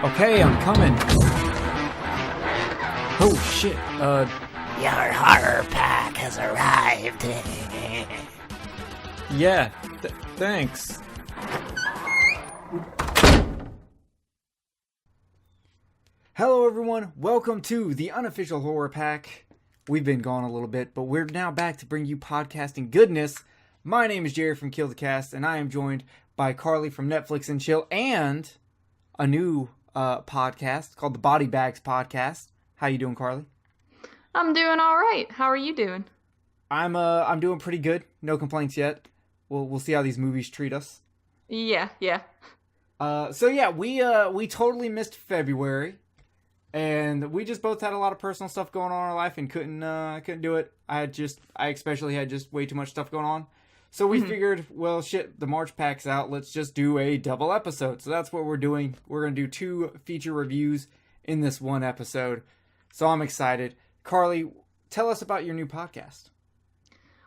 Okay, I'm coming. Oh shit, Your Horrorpack has arrived. yeah, thanks. Hello everyone, welcome to the Unofficial Horrorpack. We've been gone a little bit, but we're now back to bring you podcasting goodness. My name is Jerry from Kill the Cast, and I am joined by Carly from Netflix and Chill, and a new podcast called the Body Bags Podcast. How you doing, Carly? I'm doing all right. How are you doing? I'm doing pretty good. No complaints yet. We'll see how these movies treat us. Yeah. So yeah, we totally missed February, and we just both had a lot of personal stuff going on in our life and couldn't do it. I especially had just way too much stuff going on. So we figured, well, shit, the March pack's out. Let's just do a double episode. So that's what we're doing. We're going to do 2 feature reviews in this one episode. So I'm excited. Carly, tell us about your new podcast.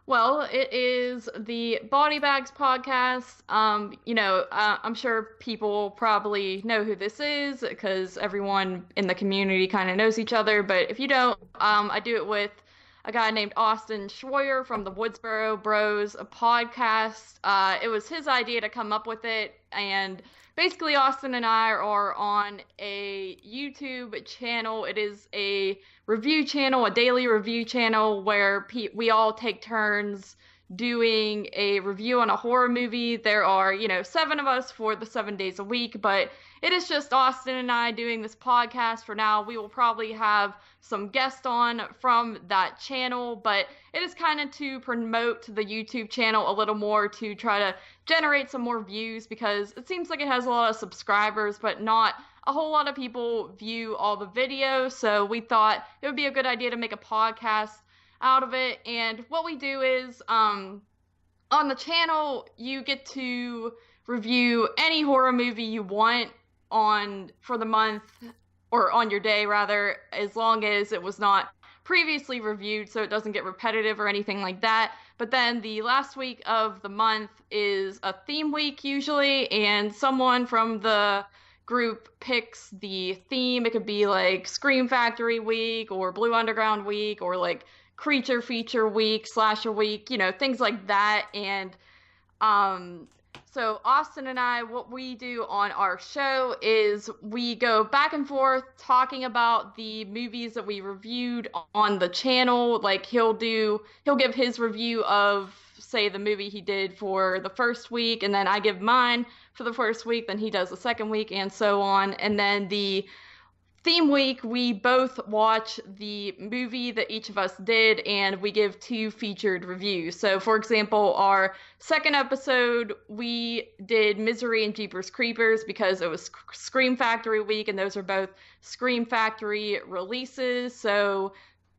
Well, it is the Body Bags Podcast. I'm sure people probably know who this is because everyone in the community kind of knows each other. But if you don't, I do it with a guy named Austin Schroyer from the Woodsboro Bros podcast. It was his idea to come up with it, and basically Austin and I are on a YouTube channel. It is a review channel, a daily review channel where we all take turns doing a review on a horror movie. There are, 7 of us for the 7 days a week, but it is just Austin and I doing this podcast for now. We will probably have some guests on from that channel, but it is kind of to promote the YouTube channel a little more, to try to generate some more views, because it seems like it has a lot of subscribers, but not a whole lot of people view all the videos. So we thought it would be a good idea to make a podcast out of it. And what we do is, on the channel, you get to review any horror movie you want for the month, or on your day rather, as long as it was not previously reviewed, so it doesn't get repetitive or anything like that. But then the last week of the month is a theme week usually, and someone from the group picks the theme. It could be like Scream Factory week, or Blue Underground week, or like Creature Feature week, Slasher week, things like that. And so Austin and I, what we do on our show is we go back and forth talking about the movies that we reviewed on the channel. Like he'll give his review of, say, the movie he did for the first week, and then I give mine for the first week, then he does the second week, and so on. And then the theme week, we both watch the movie that each of us did, and we give 2 featured reviews. So, for example, our second episode, we did Misery and Jeepers Creepers because it was Scream Factory week, and those are both Scream Factory releases. So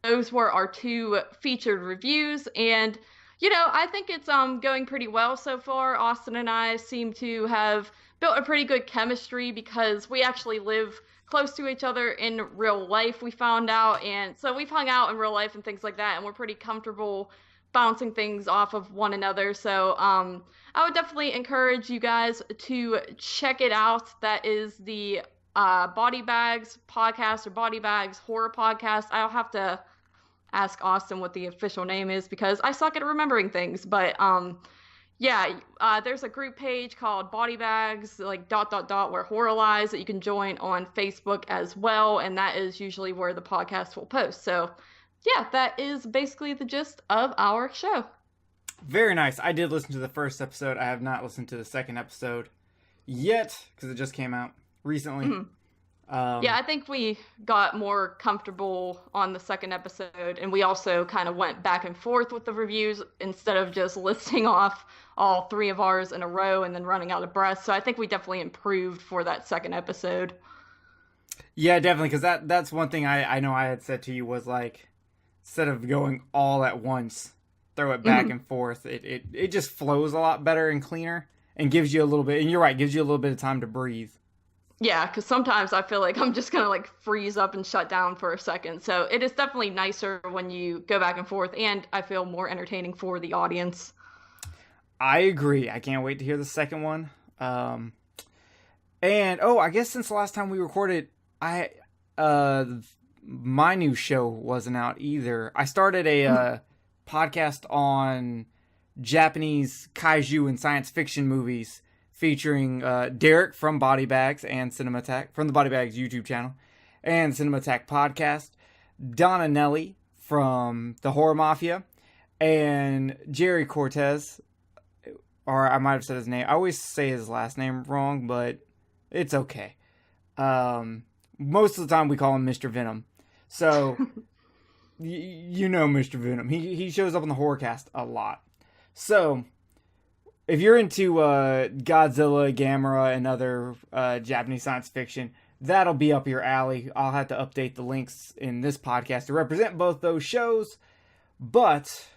those were our 2 featured reviews, and I think it's going pretty well so far. Austin and I seem to have built a pretty good chemistry because we actually live close to each other in real life, we found out, and so we've hung out in real life and things like that, and we're pretty comfortable bouncing things off of one another. So I would definitely encourage you guys to check it out. That is the Body Bags Podcast, or Body Bags Horror Podcast. I'll have to ask Austin what the official name is because I suck at remembering things, but there's a group page called Body Bags, like ... where horror lies, that you can join on Facebook as well, and that is usually where the podcast will post. So yeah, that is basically the gist of our show. Very nice. I did listen to the first episode. I have not listened to the second episode yet because it just came out recently. Mm-hmm. I think we got more comfortable on the second episode, and we also kind of went back and forth with the reviews instead of just listing off all 3 of ours in a row and then running out of breath. So I think we definitely improved for that second episode. Yeah, definitely, because that's one thing I know I had said to you was, like, instead of going all at once, throw it back and forth, it just flows a lot better and cleaner and gives you a little bit, and you're right, gives you a little bit of time to breathe. Yeah, because sometimes I feel like I'm just gonna like freeze up and shut down for a second. So it is definitely nicer when you go back and forth, and I feel more entertaining for the audience. I agree. I can't wait to hear the second one. Um, and oh, I guess since the last time we recorded, I uh my new show wasn't out either. I started a podcast on Japanese kaiju and science fiction movies featuring Derek from Body Bags and Cinemattack from the Body Bags YouTube channel and Cinemattack podcast, Donna Nelly from the Horror Mafia, and Jerry Cortez, or I might have said his name. I always say his last name wrong, but it's okay. Most of the time we call him Mr. Venom. So, you know Mr. Venom. He shows up on the Horrorcast a lot. So, if you're into Godzilla, Gamera, and other Japanese science fiction, that'll be up your alley. I'll have to update the links in this podcast to represent both those shows. But,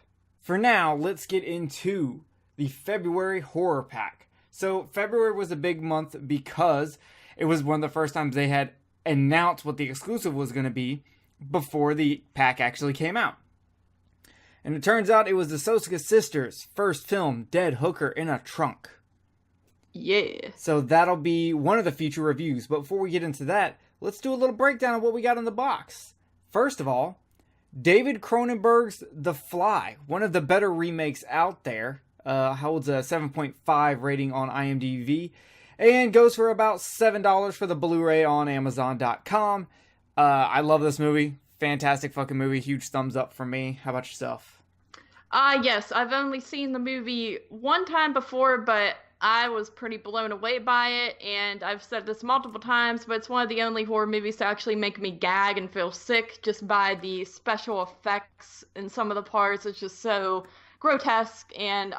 for now, let's get into the February Horrorpack. So, February was a big month because it was one of the first times they had announced what the exclusive was going to be before the pack actually came out. And it turns out it was the Sosuke sisters' first film, Dead Hooker in a Trunk. Yeah. So that'll be one of the future reviews. But before we get into that, let's do a little breakdown of what we got in the box. First of all, David Cronenberg's The Fly, one of the better remakes out there, holds a 7.5 rating on IMDb and goes for about $7 for the Blu-ray on Amazon.com. I love this movie. Fantastic fucking movie. Huge thumbs up from me. How about yourself? Yes, I've only seen the movie one time before, but I was pretty blown away by it, and I've said this multiple times, but it's one of the only horror movies to actually make me gag and feel sick just by the special effects in some of the parts. It's just so grotesque, and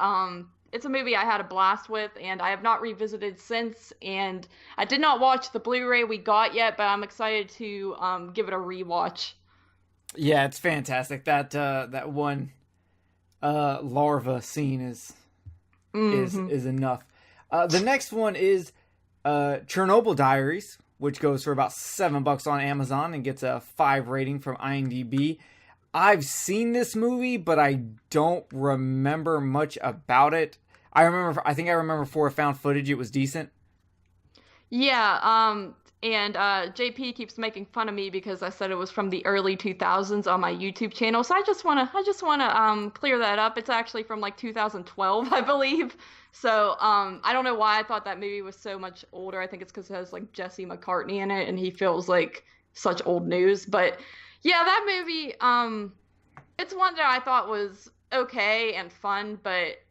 it's a movie I had a blast with, and I have not revisited since, and I did not watch the Blu-ray we got yet, but I'm excited to give it a rewatch. Yeah, it's fantastic. That one larva scene is enough. The next one is Chernobyl Diaries, which goes for about $7 on Amazon and gets a 5 rating from IMDb. I've seen this movie, but I don't remember much about it. I think I remember for found footage, it was decent. Yeah, and JP keeps making fun of me because I said it was from the early 2000s on my YouTube channel. So I just wanna clear that up. It's actually from like 2012, I believe. So I don't know why I thought that movie was so much older. I think it's because it has like Jesse McCartney in it, and he feels like such old news. But yeah, that movie, it's one that I thought was okay and fun, but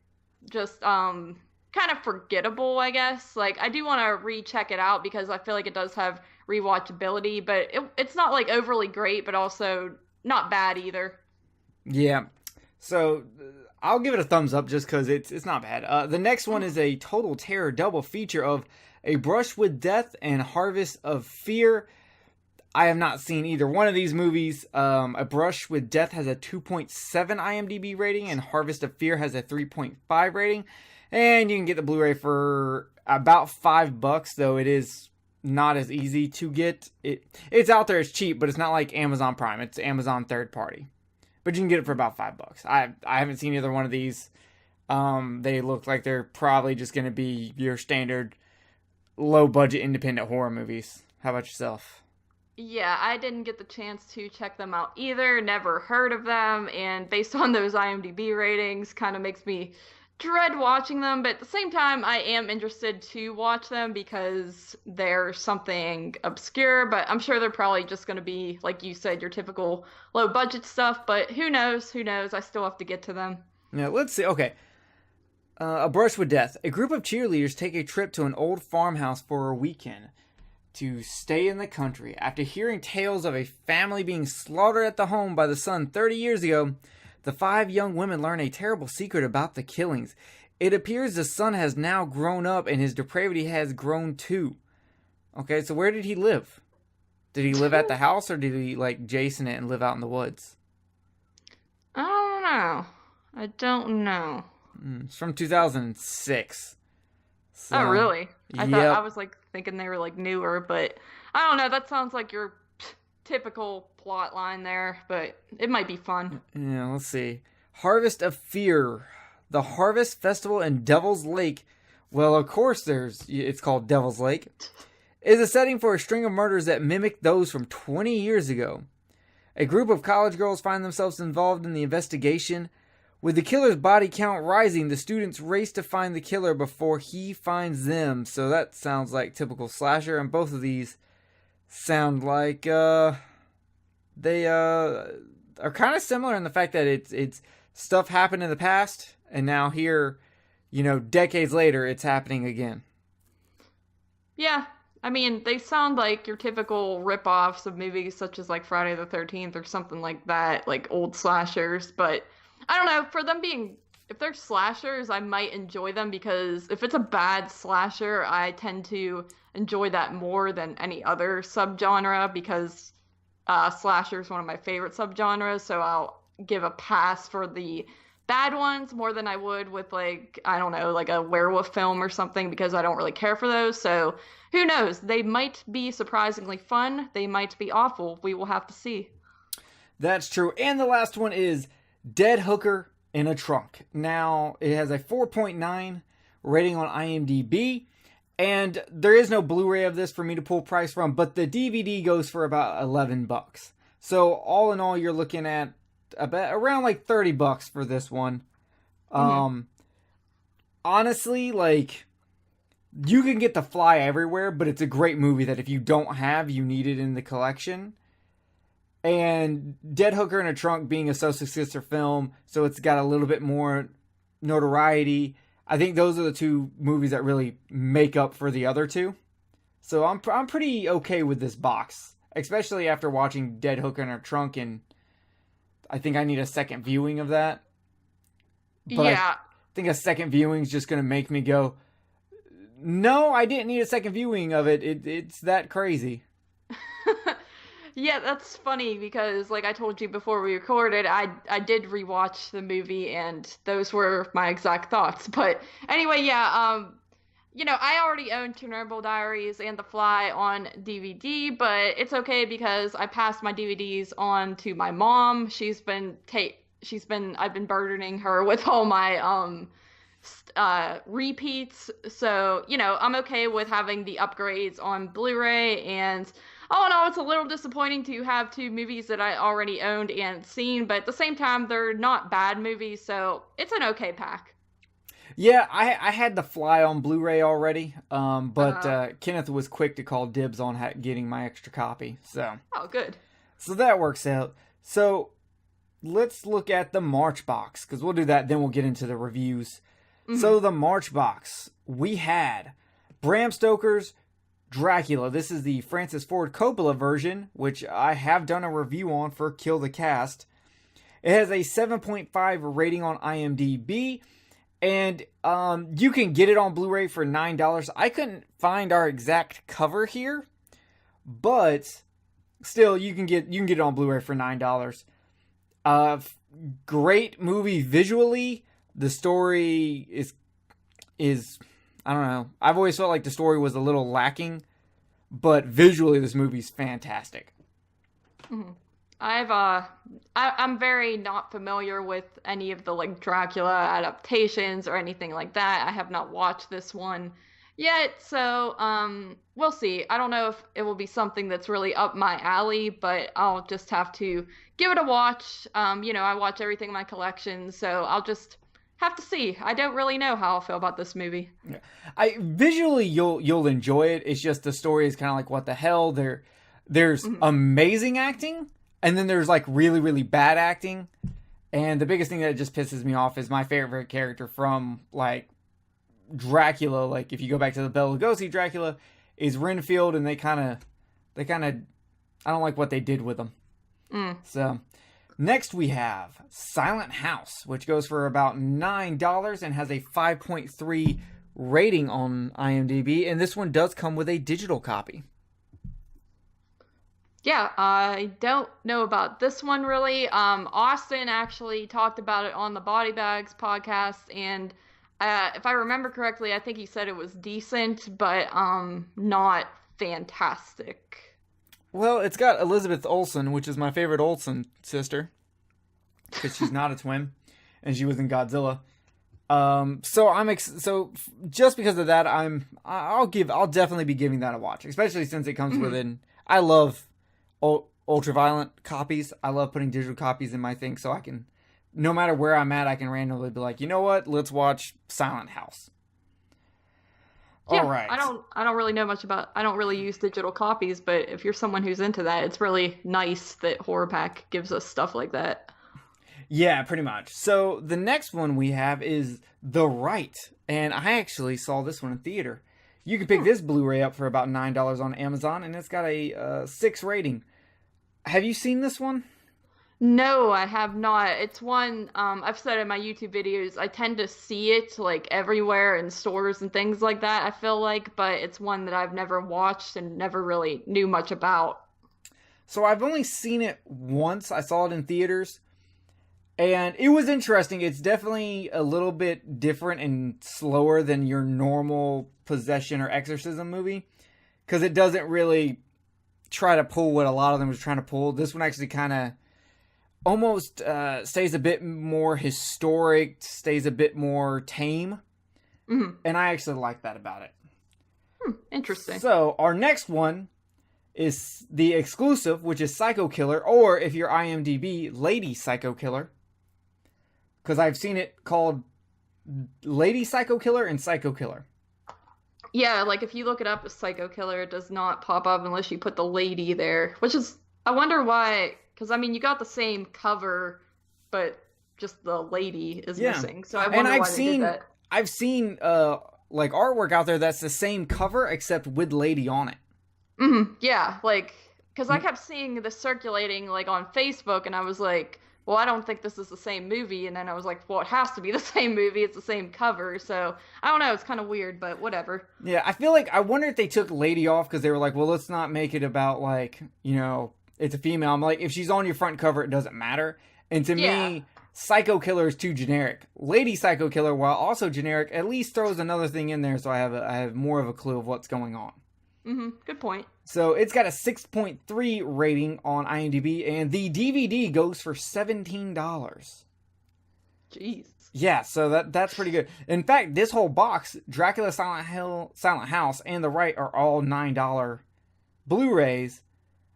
just kind of forgettable, I guess. Like, I do want to recheck it out because I feel like it does have rewatchability, but it's not like overly great, but also not bad either. Yeah. So I'll give it a thumbs up just because it's not bad. The next one is a Total Terror double feature of A Brush with Death and Harvest of Fear. I have not seen either one of these movies. A Brush with Death has a 2.7 IMDb rating, and Harvest of Fear has a 3.5 rating. And you can get the Blu-ray for about $5, though it is not as easy to get. It's out there, it's cheap, but it's not like Amazon Prime. It's Amazon third party. But you can get it for about $5. I haven't seen either one of these. They look like they're probably just going to be your standard low-budget independent horror movies. How about yourself? Yeah, I didn't get the chance to check them out either. Never heard of them, and based on those IMDb ratings, kind of makes me dread watching them. But at the same time, I am interested to watch them because they're something obscure. But I'm sure they're probably just going to be, like you said, your typical low-budget stuff. But who knows? Who knows? I still have to get to them. Yeah, let's see. Okay. A Brush with Death. A group of cheerleaders take a trip to an old farmhouse for a weekend to stay in the country. After hearing tales of a family being slaughtered at the home by the son 30 years ago, the 5 young women learn a terrible secret about the killings. It appears the son has now grown up and his depravity has grown too. Okay, so where did he live? Did he live at the house or did he like Jason it and live out in the woods? I don't know. It's from 2006. So, Oh, really? I thought I yep. was like thinking they were like newer, but I don't know. That sounds like your typical plot line there, but it might be fun. Yeah, let's see. Harvest of Fear. The Harvest Festival in Devil's Lake. Well, of course it's called Devil's Lake. Is a setting for a string of murders that mimic those from 20 years ago. A group of college girls find themselves involved in the investigation. With the killer's body count rising, the students race to find the killer before he finds them. So that sounds like typical slasher, and both of these sound like they are kind of similar in the fact that it's stuff happened in the past, and now here, decades later, it's happening again. Yeah, I mean, they sound like your typical rip-offs of movies such as like Friday the 13th or something like that, like old slashers, but I don't know, for them being, if they're slashers, I might enjoy them because if it's a bad slasher, I tend to enjoy that more than any other subgenre because slasher is one of my favorite subgenres, so I'll give a pass for the bad ones more than I would with like, I don't know, like a werewolf film or something because I don't really care for those. So who knows? They might be surprisingly fun. They might be awful. We will have to see. That's true. And the last one is Dead Hooker in a Trunk. Now, it has a 4.9 rating on IMDb. And there is no Blu-ray of this for me to pull price from, but the DVD goes for about $11. So all in all, you're looking at about around like $30 for this one. Honestly, like, you can get The Fly everywhere, but it's a great movie that if you don't have, you need it in the collection. And Dead Hooker in a Trunk being a Sosa Sister film, so it's got a little bit more notoriety. I think those are the two movies that really make up for the other two. So I'm pretty okay with this box, especially after watching Dead Hooker in a Trunk, and I think I need a second viewing of that. But Yeah. I think a second viewing is just going to make me go, no, I didn't need a second viewing of it. It's that crazy. Yeah, that's funny because, like I told you before we recorded, I did rewatch the movie and those were my exact thoughts. But anyway, yeah, I already own Chernobyl Diaries and The Fly on DVD, but it's okay because I passed my DVDs on to my mom. I've been burdening her with all my repeats, so I'm okay with having the upgrades on Blu-ray. And oh no, it's a little disappointing to have two movies that I already owned and seen, but at the same time, they're not bad movies, so it's an okay pack. Yeah, I had The Fly on Blu-ray already, but Kenneth was quick to call dibs on getting my extra copy. Oh, good. So that works out. So let's look at the March box, because we'll do that, then we'll get into the reviews. Mm-hmm. So the March box, we had Bram Stoker's Dracula. This is the Francis Ford Coppola version, which I have done a review on for Kill the Cast. It has a 7.5 rating on IMDb, and you can get it on Blu-ray for $9. I couldn't find our exact cover here, but still, you can get it on Blu-ray for $9. Great movie visually. The story is I don't know. I've always felt like the story was a little lacking, but visually this movie's fantastic. Mm-hmm. I'm very not familiar with any of the like Dracula adaptations or anything like that. I have not watched this one yet, so we'll see. I don't know if it will be something that's really up my alley, but I'll just have to give it a watch. I watch everything in my collection, so I'll just have to see. I don't really know how I'll feel about this movie. Yeah. Visually you'll enjoy it. It's just the story is kind of like what the hell. There's amazing acting, and then there's like really really bad acting. And the biggest thing that just pisses me off is my favorite character from like Dracula. Like if you go back to the Bela Lugosi Dracula, is Renfield, and they kind of I don't like what they did with him. So. Next we have Silent House, which goes for about $9 and has a 5.3 rating on IMDb. And this one does come with a digital copy. Yeah, I don't know about this one really. Austin actually talked about it on the Body Bags podcast, and If I remember correctly, I think he said it was decent, but not fantastic. Well, it's got Elizabeth Olsen, which is my favorite Olsen sister, because she's not a twin, and she was in Godzilla. So just because of that, I'll definitely be giving that a watch, especially since it comes within. I love ultraviolent copies. I love putting digital copies in my thing, so I can, no matter where I'm at, I can randomly be like, you know what, let's watch Silent House. Yeah, All right. I don't really know much about. I don't really use digital copies, but if you're someone who's into that, it's really nice that Horrorpack gives us stuff like that. Yeah, pretty much. So the next one we have is The Right, and I actually saw this one in theater. You can pick this Blu-ray up for about $9 on Amazon, and it's got a 6 rating. Have you seen this one? No, I have not. It's one I've said in my YouTube videos. I tend to see it like everywhere in stores and things like that. I feel like, but it's one that I've never watched and never really knew much about. So I've only seen it once. I saw it in theaters. And it was interesting. It's definitely a little bit different and slower than your normal possession or exorcism movie. Because it doesn't really try to pull what a lot of them was trying to pull. This one actually kind of almost stays a bit more historic, stays a bit more tame. Mm-hmm. And I actually like that about it. Interesting. So our next one is the exclusive, which is Psycho Killer. Or if you're IMDb, Lady Psycho Killer. Because I've seen it called Lady Psycho Killer and Psycho Killer. Yeah, like if you look it up as Psycho Killer, it does not pop up unless you put the lady there. Which is, I wonder why, because I mean, you got the same cover, but just the lady is missing. So I wonder why they did that. I've seen like artwork out there that's the same cover except with lady on it. Mm-hmm. Yeah, like, because I kept seeing this circulating like on Facebook, and I was like, well, I don't think this is the same movie. And then I was like, well, it has to be the same movie. It's the same cover. So I don't know. It's kind of weird, but whatever. Yeah, I feel like, I wonder if they took lady off because they were like, well, let's not make it about like, you know, it's a female. I'm like, if she's on your front cover, it doesn't matter. And to me, Psycho Killer is too generic. Lady Psycho Killer, while also generic, at least throws another thing in there so I have more of a clue of what's going on. Mm-hmm. Good point. So it's got a 6.3 rating on IMDb, and the DVD goes for $17. Jeez. Yeah, so that's pretty good. In fact, this whole box, Dracula, Silent House, and The Right are all $9 Blu-rays,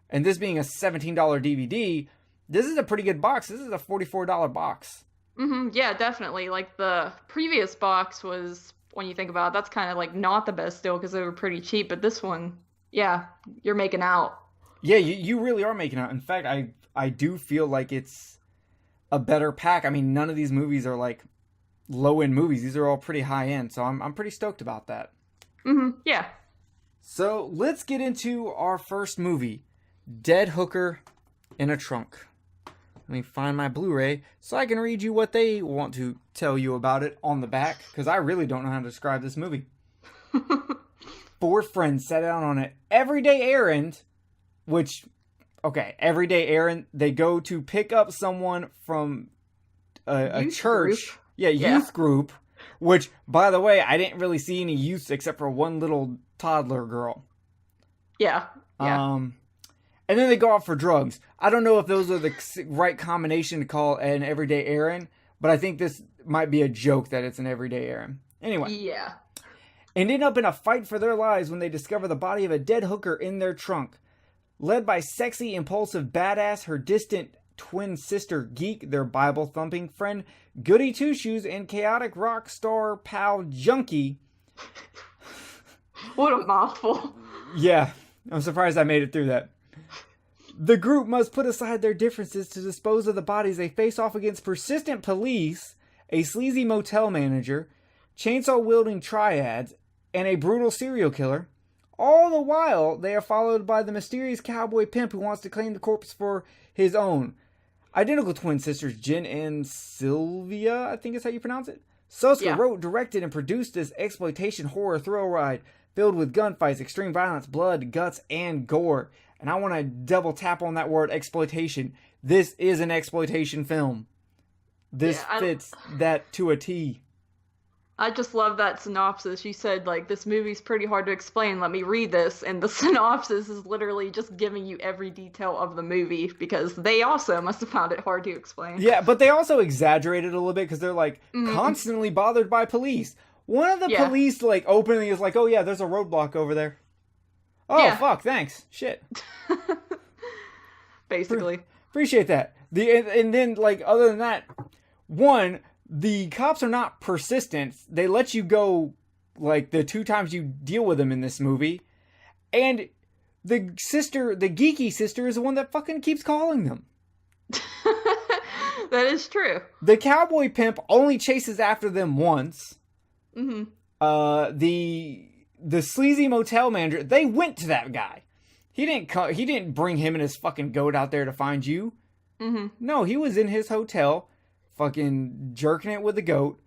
and this being a $17 DVD, this is a pretty good box. This is a $44 box. Mm-hmm. Yeah, definitely. Like the previous box was, when you think about it, that's kind of like not the best deal because they were pretty cheap, but this one, yeah, you're making out. Yeah, you really are making out. In fact, I do feel like it's a better pack. I mean, none of these movies are like low-end movies. These are all pretty high-end, so I'm pretty stoked about that. Mm-hmm. Yeah. So let's get into our first movie, Dead Hooker in a Trunk. Let me find my Blu-ray so I can read you what they want to tell you about it on the back, because I really don't know how to describe this movie. 4 friends set out on an everyday errand, which, okay, everyday errand, they go to pick up someone from a church. Group. Yeah, youth group, which, by the way, I didn't really see any youths except for one little toddler girl. Yeah. And then they go out for drugs. I don't know if those are the right combination to call an everyday errand, but I think this might be a joke that it's an everyday errand. Anyway. Yeah. And end up in a fight for their lives when they discover the body of a dead hooker in their trunk. Led by sexy, impulsive badass, her distant twin sister Geek, their Bible-thumping friend Goody Two-Shoes, and chaotic rock star pal Junkie. What a mouthful. Yeah, I'm surprised I made it through that. The group must put aside their differences to dispose of the bodies they face off against persistent police, a sleazy motel manager, chainsaw-wielding triads, and a brutal serial killer. All the while, they are followed by the mysterious cowboy pimp who wants to claim the corpse for his own. Identical twin sisters Jen and Sylvia, I think is how you pronounce it. Soska wrote, directed, and produced this exploitation horror thrill ride filled with gunfights, extreme violence, blood, guts, and gore. And I want to double tap on that word, exploitation. This is an exploitation film. This fits that to a T. I just love that synopsis. You said, like, this movie's pretty hard to explain. Let me read this. And the synopsis is literally just giving you every detail of the movie because they also must have found it hard to explain. Yeah, but they also exaggerated a little bit because they're like constantly bothered by police. One of the police like openly is like, "Oh yeah, there's a roadblock over there." Oh fuck, thanks. Shit. Basically. Appreciate that. And then like other than that, the cops are not persistent. They let you go like the 2 times you deal with them in this movie. And the geeky sister is the one that fucking keeps calling them. That is true. The cowboy pimp only chases after them once. Mm-hmm. The sleazy motel manager, they went to that guy. He didn't bring him and his fucking goat out there to find you. Mm-hmm. No, he was in his hotel fucking jerking it with the goat,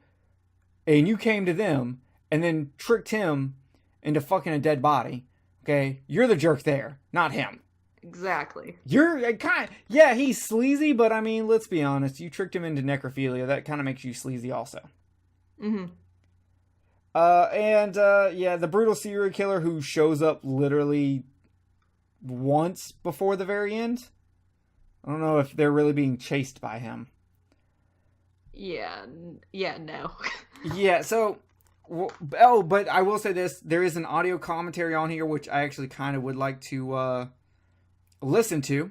and you came to them and then tricked him into fucking a dead body. Okay? You're the jerk there, not him. Exactly. You're he's sleazy, but I mean, let's be honest, you tricked him into necrophilia. That kind of makes you sleazy also. Mm-hmm. The brutal serial killer who shows up literally once before the very end. I don't know if they're really being chased by him. Yeah, no. Yeah, so... but I will say this. There is an audio commentary on here, which I actually kind of would like to listen to.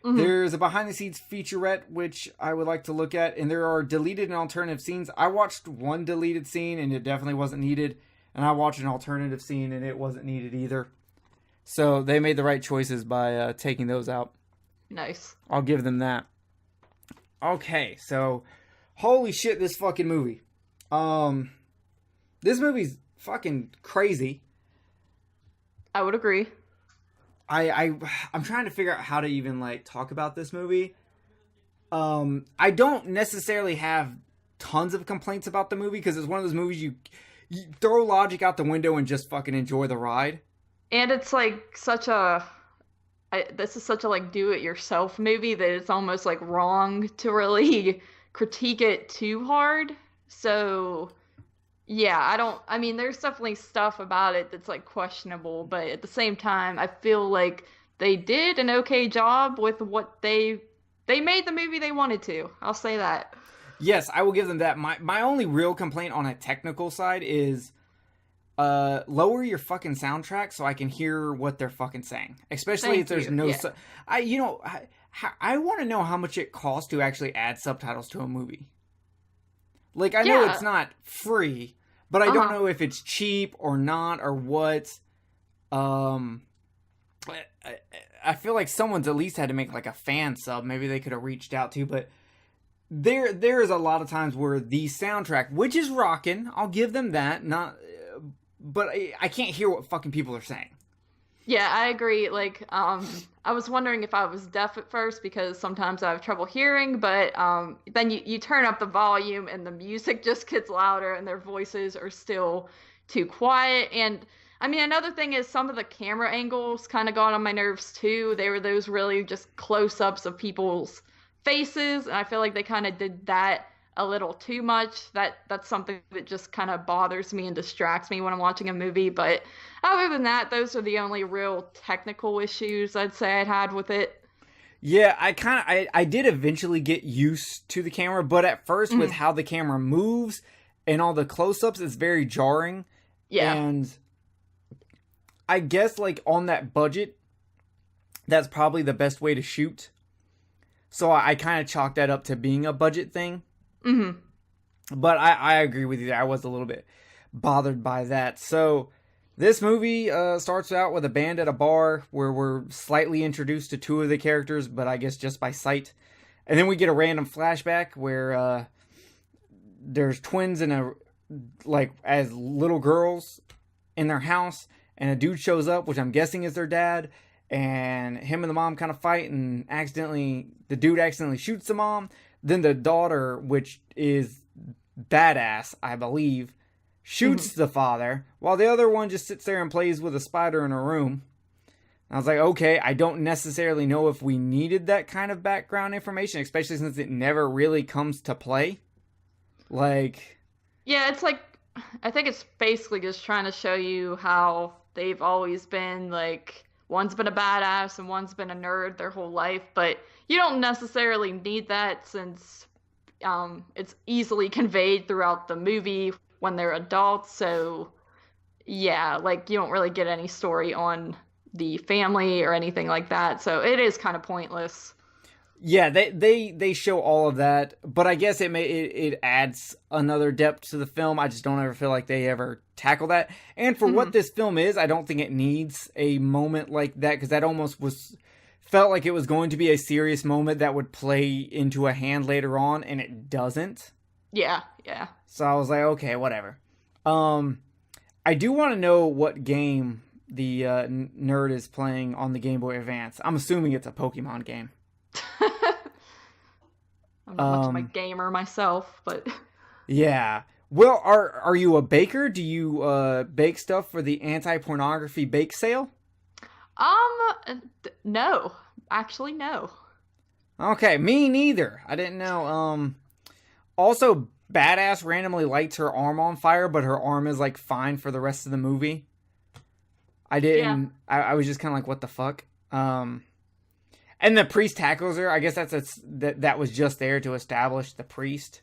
Mm-hmm. There's a behind-the-scenes featurette, which I would like to look at, and there are deleted and alternative scenes. I watched one deleted scene, and it definitely wasn't needed, and I watched an alternative scene, and it wasn't needed either. So they made the right choices by taking those out. Nice. I'll give them that. Okay, so... Holy shit, this fucking movie. This movie's fucking crazy. I would agree. I'm trying to figure out how to even, like, talk about this movie. I don't necessarily have tons of complaints about the movie, because it's one of those movies you throw logic out the window and just fucking enjoy the ride. And it's, like, this is such a, like, do-it-yourself movie that it's almost, like, wrong to really... critique it too hard. So yeah, I mean there's definitely stuff about it that's like questionable, but at the same time I feel like they did an okay job with what they made the movie they wanted to. I'll say that. Yes, I will give them that. My only real complaint on a technical side is lower your fucking soundtrack so I can hear what they're fucking saying. Especially if there's no I want to know how much it costs to actually add subtitles to a movie. Like, I know it's not free, but I don't know if it's cheap or not or what. I feel like someone's at least had to make like a fan sub. Maybe they could have reached out to, but there is a lot of times where the soundtrack, which is rocking, I'll give them that, but I can't hear what fucking people are saying. Yeah, I agree. Like, I was wondering if I was deaf at first because sometimes I have trouble hearing, but then you turn up the volume and the music just gets louder and their voices are still too quiet. And I mean, another thing is some of the camera angles kind of got on my nerves too. They were those really just close-ups of people's faces, and I feel like they kind of did that a little too much. That's something that just kind of bothers me and distracts me when I'm watching a movie. But other than that, those are the only real technical issues I'd say I'd had with it. Yeah, I did eventually get used to the camera, but at first with how the camera moves and all the close-ups, it's very jarring. Yeah. And I guess like on that budget, that's probably the best way to shoot. So I kind of chalked that up to being a budget thing. Mm-hmm. But I agree with you. I was a little bit bothered by that. So this movie starts out with a band at a bar where we're slightly introduced to 2 of the characters, but I guess just by sight. And then we get a random flashback where there's twins as little girls in their house, and a dude shows up, which I'm guessing is their dad, and him and the mom kind of fight, and the dude accidentally shoots the mom. Then the daughter, which is badass, I believe, shoots the father, while the other one just sits there and plays with a spider in her room. I was like, okay, I don't necessarily know if we needed that kind of background information, especially since it never really comes to play. Like... Yeah, it's like I think it's basically just trying to show you how they've always been like one's been a badass and one's been a nerd their whole life, but you don't necessarily need that since it's easily conveyed throughout the movie when they're adults. So yeah, like you don't really get any story on the family or anything like that. So it is kind of pointless. Yeah, they show all of that, but I guess it adds another depth to the film. I just don't ever feel like they ever tackle that. And for what this film is, I don't think it needs a moment like that, because that almost felt like it was going to be a serious moment that would play into a hand later on, and it doesn't. Yeah, yeah. So I was like, okay, whatever. I do want to know what game the nerd is playing on the Game Boy Advance. I'm assuming it's a Pokemon game. I'm not much of a gamer myself, but yeah. Well, are you a baker? Do you bake stuff for the anti-pornography bake sale? No, actually no. Okay, me neither. I didn't know. Also, Badass randomly lights her arm on fire, but her arm is like fine for the rest of the movie. I didn't. Yeah. I was just kind of like, what the fuck? And the priest tackles her. I guess that was just there to establish the priest.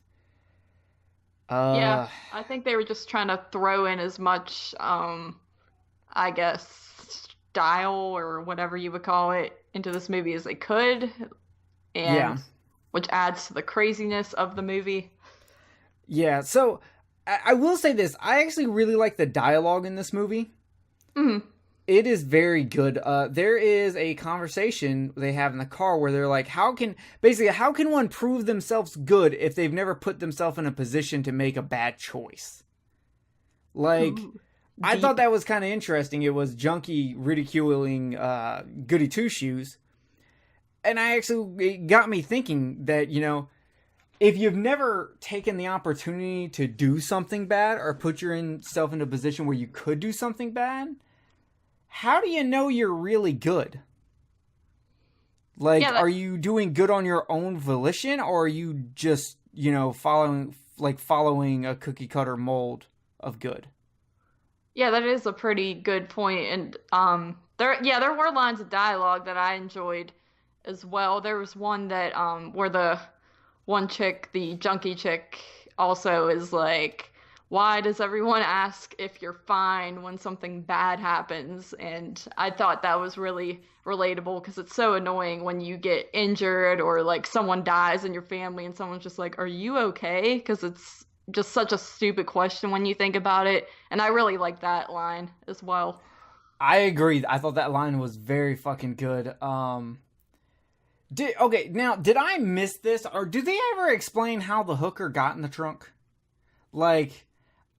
Yeah, I think they were just trying to throw in as much, I guess, style or whatever you would call it into this movie as they could, and which adds to the craziness of the movie. Yeah, so I will say this: I actually really like the dialogue in this movie. Mm-hmm. It is very good. There is a conversation they have in the car where they're like, how can one prove themselves good if they've never put themselves in a position to make a bad choice? Like, I thought that was kind of interesting. It was Junkie ridiculing Goody Two-Shoes. And it got me thinking that, if you've never taken the opportunity to do something bad or put yourself in a position where you could do something bad, how do you know you're really good? Like, are you doing good on your own volition, or are you just, following a cookie cutter mold of good? Yeah, that is a pretty good point. And there were lines of dialogue that I enjoyed as well. There was one that where the one chick, the junkie chick, also is like, why does everyone ask if you're fine when something bad happens? And I thought that was really relatable, because it's so annoying when you get injured or like someone dies in your family and someone's just like, are you okay? Because it's just such a stupid question when you think about it. And I really like that line as well. I agree. I thought that line was very fucking good. Did I miss this, or did they ever explain how the hooker got in the trunk? Like,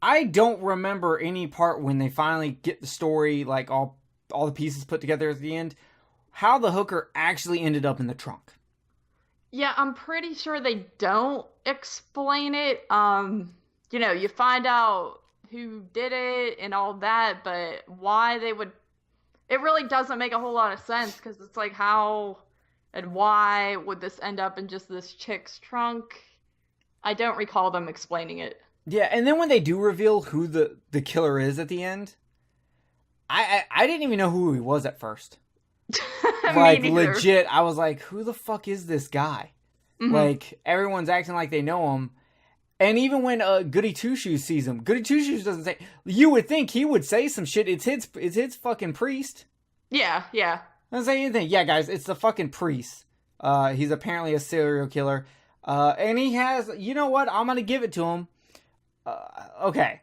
I don't remember any part when they finally get the story, like all the pieces put together at the end, how the hooker actually ended up in the trunk. Yeah, I'm pretty sure they don't explain it. You find out who did it and all that, but why they would, it really doesn't make a whole lot of sense, because it's like, how and why would this end up in just this chick's trunk? I don't recall them explaining it. Yeah, and then when they do reveal who the killer is at the end, I didn't even know who he was at first. Like, legit, I was like, who the fuck is this guy? Mm-hmm. Like, everyone's acting like they know him. And even when Goody Two-Shoes sees him, Goody Two-Shoes doesn't say... You would think he would say some shit. It's his fucking priest. Yeah. Doesn't say anything. Yeah, guys, it's the fucking priest. He's apparently a serial killer. And he has... You know what? I'm gonna give it to him. Okay.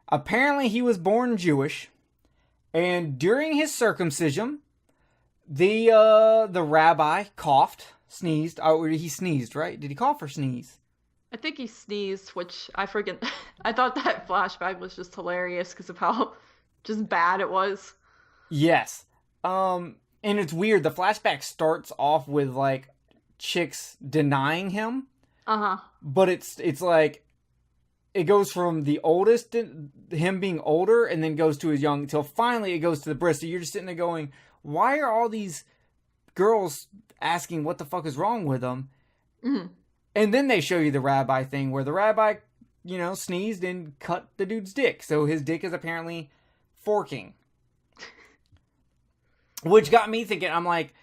Apparently he was born Jewish, and during his circumcision, the rabbi sneezed. Oh, he sneezed, right? Did he cough or sneeze? I think he sneezed, which I thought that flashback was just hilarious because of how just bad it was. Yes. And it's weird. The flashback starts off with like chicks denying him. Uh-huh. But it's like, it goes from the oldest, him being older, and then goes to his young, until finally it goes to the breast. So you're just sitting there going, why are all these girls asking what the fuck is wrong with them? Mm-hmm. And then they show you the rabbi thing, where the rabbi, sneezed and cut the dude's dick. So his dick is apparently forking. Which got me thinking, I'm like,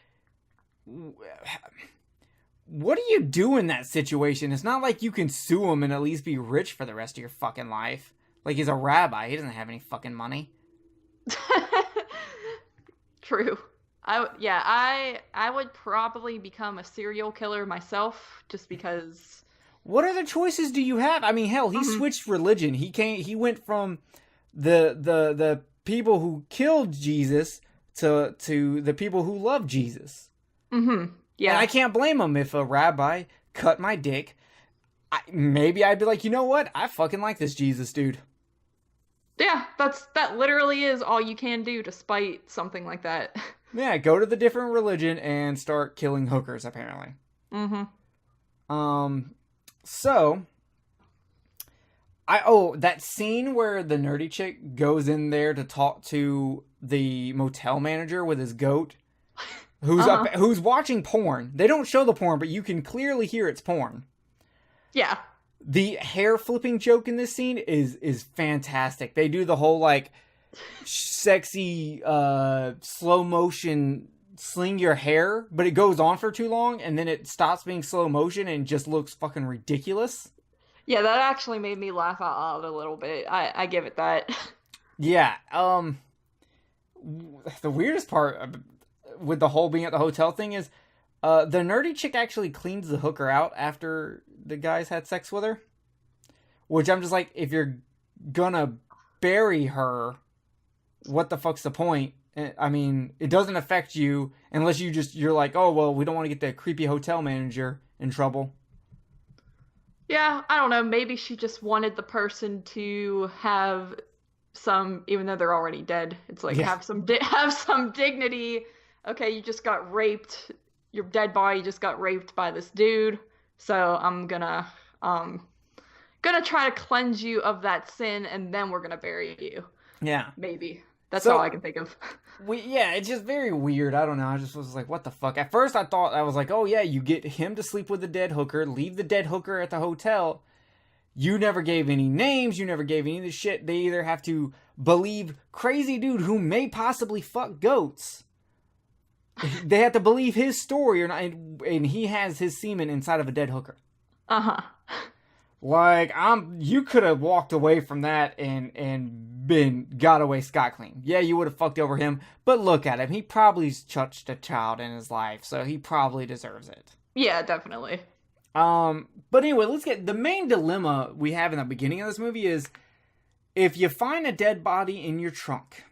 what do you do in that situation? It's not like you can sue him and at least be rich for the rest of your fucking life. Like, he's a rabbi. He doesn't have any fucking money. True. I would probably become a serial killer myself, just because. What other choices do you have? I mean, hell, he switched religion. He went from the people who killed Jesus to the people who love Jesus. Mm-hmm. Yeah. And I can't blame him. If a rabbi cut my dick, maybe I'd be like, you know what? I fucking like this Jesus dude. Yeah, that literally is all you can do to spite something like that. Yeah, go to the different religion and start killing hookers, apparently. Mm-hmm. So, that scene where the nerdy chick goes in there to talk to the motel manager with his goat, who's watching porn. They don't show the porn, but you can clearly hear it's porn. Yeah. The hair flipping joke in this scene is fantastic. They do the whole, like, sexy, slow motion sling your hair, but it goes on for too long, and then it stops being slow motion and just looks fucking ridiculous. Yeah, that actually made me laugh out loud a little bit. I give it that. Yeah, the weirdest part with the whole being at the hotel thing is, the nerdy chick actually cleans the hooker out after the guys had sex with her. Which I'm just like, if you're gonna bury her, what the fuck's the point? I mean, it doesn't affect you unless you're like, oh, well, we don't want to get the creepy hotel manager in trouble. Yeah, I don't know. Maybe she just wanted the person to have some, even though they're already dead. It's like, have some dignity. Okay, you just got raped. Your dead body just got raped by this dude. So I'm gonna try to cleanse you of that sin, and then we're gonna bury you. Yeah, maybe. That's all I can think of. It's just very weird. I don't know. I just was like, what the fuck? At first, I was like, oh yeah, you get him to sleep with the dead hooker, leave the dead hooker at the hotel. You never gave any names. You never gave any of the shit. They either have to believe crazy dude who may possibly fuck goats. They have to believe his story, or not, and he has his semen inside of a dead hooker. Like, you could have walked away from that and got away scot clean. Yeah, you would have fucked over him, but look at him. He probably touched a child in his life, so he probably deserves it. Yeah, definitely. But anyway, let's get the main dilemma we have in the beginning of this movie is, if you find a dead body in your trunk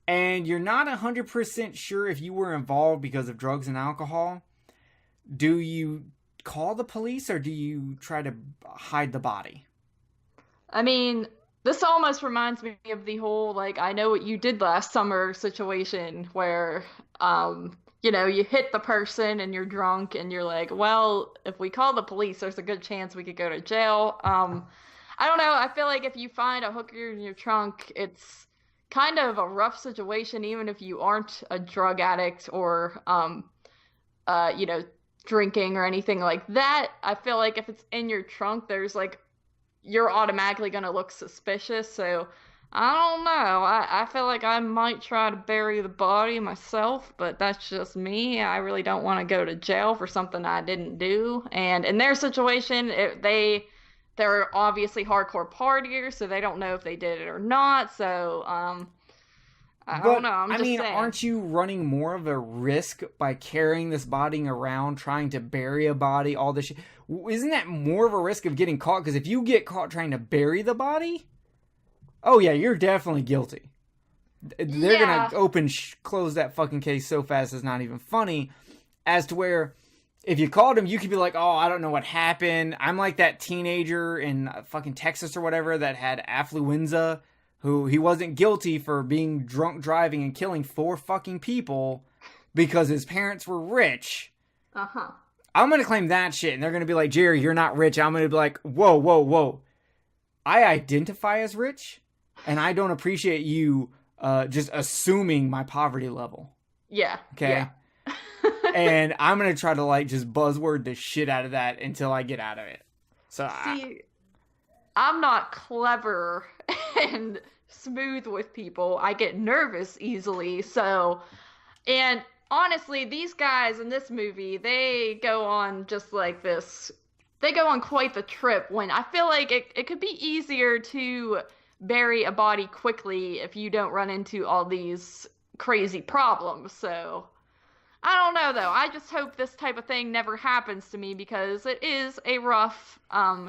and you're not 100% sure if you were involved because of drugs and alcohol, do you call the police or do you try to hide the body? I mean, this almost reminds me of the whole, like, I know what you did last summer situation where, you hit the person and you're drunk and you're like, well, if we call the police, there's a good chance we could go to jail. I don't know. I feel like if you find a hooker in your trunk, it's kind of a rough situation, even if you aren't a drug addict or, drinking or anything like that. I feel like if it's in your trunk, there's like, you're automatically going to look suspicious. So I don't know. I feel like I might try to bury the body myself, but that's just me. I really don't want to go to jail for something I didn't do. And in their situation, they're obviously hardcore partiers, so they don't know if they did it or not. So, I don't know. I'm just saying. Aren't you running more of a risk by carrying this body around, trying to bury a body, all this shit? Isn't that more of a risk of getting caught? Because if you get caught trying to bury the body, oh yeah, you're definitely guilty. They're gonna close that fucking case so fast it's not even funny. As to where, if you called him, you could be like, oh, I don't know what happened. I'm like that teenager in fucking Texas or whatever that had affluenza, who he wasn't guilty for being drunk driving and killing 4 fucking people because his parents were rich. I'm going to claim that shit, and they're going to be like, Jerry, you're not rich. I'm going to be like, whoa. I identify as rich, and I don't appreciate you just assuming my poverty level. Yeah. Okay? Yeah. And I'm going to try to, like, just buzzword the shit out of that until I get out of it. So, I'm not clever and smooth with people. I get nervous easily. So, and honestly, these guys in this movie, they go on just like this. They go on quite the trip when I feel like it could be easier to bury a body quickly if you don't run into all these crazy problems. So, I don't know though. I just hope this type of thing never happens to me because it is a rough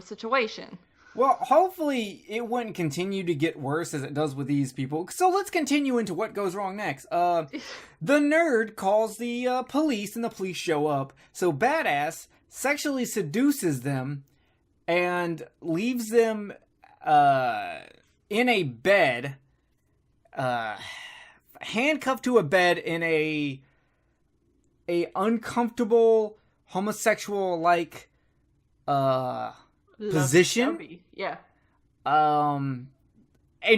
situation. Well, hopefully it wouldn't continue to get worse as it does with these people. So let's continue into what goes wrong next. The nerd calls the police and the police show up. So Badass sexually seduces them and leaves them in a bed, handcuffed to a bed in a uncomfortable homosexual-like position. Yeah. And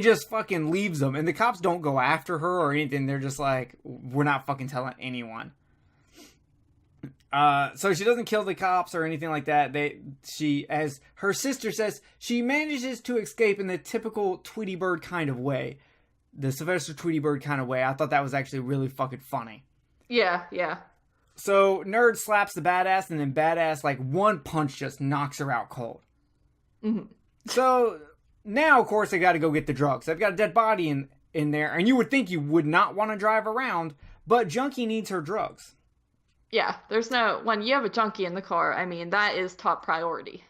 just fucking leaves them. And the cops don't go after her or anything. They're just like, we're not fucking telling anyone. So she doesn't kill the cops or anything like that. She, as her sister says, she manages to escape in the typical Tweety Bird kind of way. The Sylvester Tweety Bird kind of way. I thought that was actually really fucking funny. Yeah, yeah. So Nerd slaps the Badass, and then Badass, like, one punch just knocks her out cold. Mm-hmm. So now, of course, they got to go get the drugs. They've got a dead body in there, and you would think you would not want to drive around, but Junkie needs her drugs. Yeah, when you have a junkie in the car, I mean, that is top priority.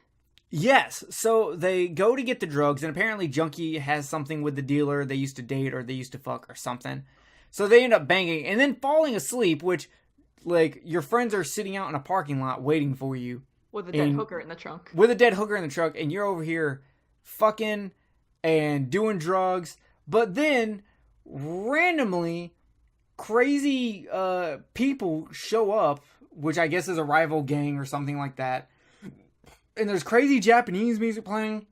Yes, so they go to get the drugs, and apparently Junkie has something with the dealer they used to date or they used to fuck or something. So they end up banging and then falling asleep, which, like, your friends are sitting out in a parking lot waiting for you. With a dead hooker in the trunk. With a dead hooker in the trunk, and you're over here fucking and doing drugs, but then randomly crazy people show up, which I guess is a rival gang or something like that. And there's crazy Japanese music playing.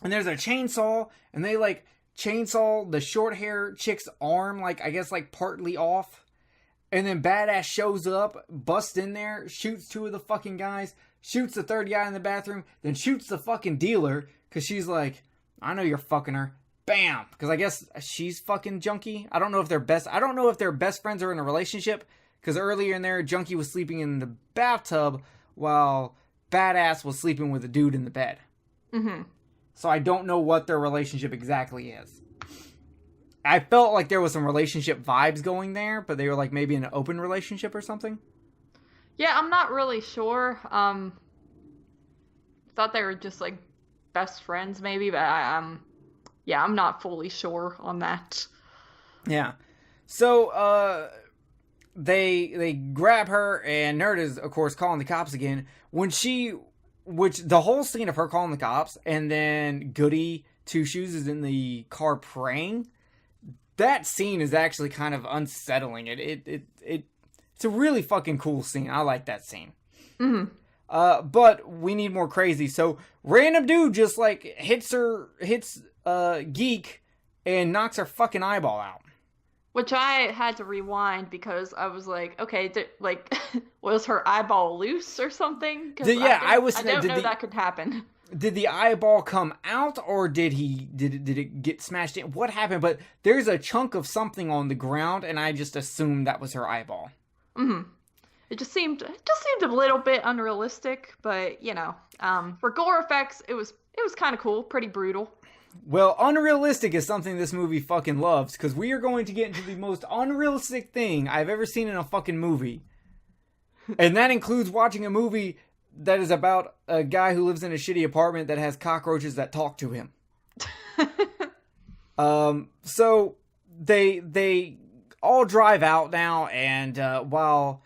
And there's a chainsaw, and they like chainsaw the short hair chick's arm, like I guess like partly off. And then Badass shows up, busts in there, shoots two of the fucking guys, shoots the third guy in the bathroom, then shoots the fucking dealer, because she's like, I know you're fucking her. Bam! Because I guess she's fucking Junkie. I don't know if they're best friends or in a relationship, because earlier in there, Junkie was sleeping in the bathtub, while Badass was sleeping with a dude in the bed. Mm-hmm. So I don't know what their relationship exactly is. I felt like there was some relationship vibes going there, but they were like maybe in an open relationship or something. Yeah, I'm not really sure. Thought they were just like best friends maybe, but I'm not fully sure on that. Yeah. So they grab her, and Nerd is of course calling the cops again. Which the whole scene of her calling the cops, and then Goody Two Shoes is in the car praying. That scene is actually kind of unsettling. It's a really fucking cool scene. I like that scene. Mm-hmm. But we need more crazy. So random dude just like hits Geek and knocks her fucking eyeball out. Which I had to rewind because I was like, okay, was her eyeball loose or something? Yeah, I don't know that could happen. Did the eyeball come out, or did it get smashed in? What happened? But there's a chunk of something on the ground, and I just assumed that was her eyeball. Mm-hmm. It just seemed a little bit unrealistic, but for gore effects, it was kind of cool, pretty brutal. Well, unrealistic is something this movie fucking loves, because we are going to get into the most unrealistic thing I've ever seen in a fucking movie. And that includes watching a movie that is about a guy who lives in a shitty apartment that has cockroaches that talk to him. So they all drive out now, and while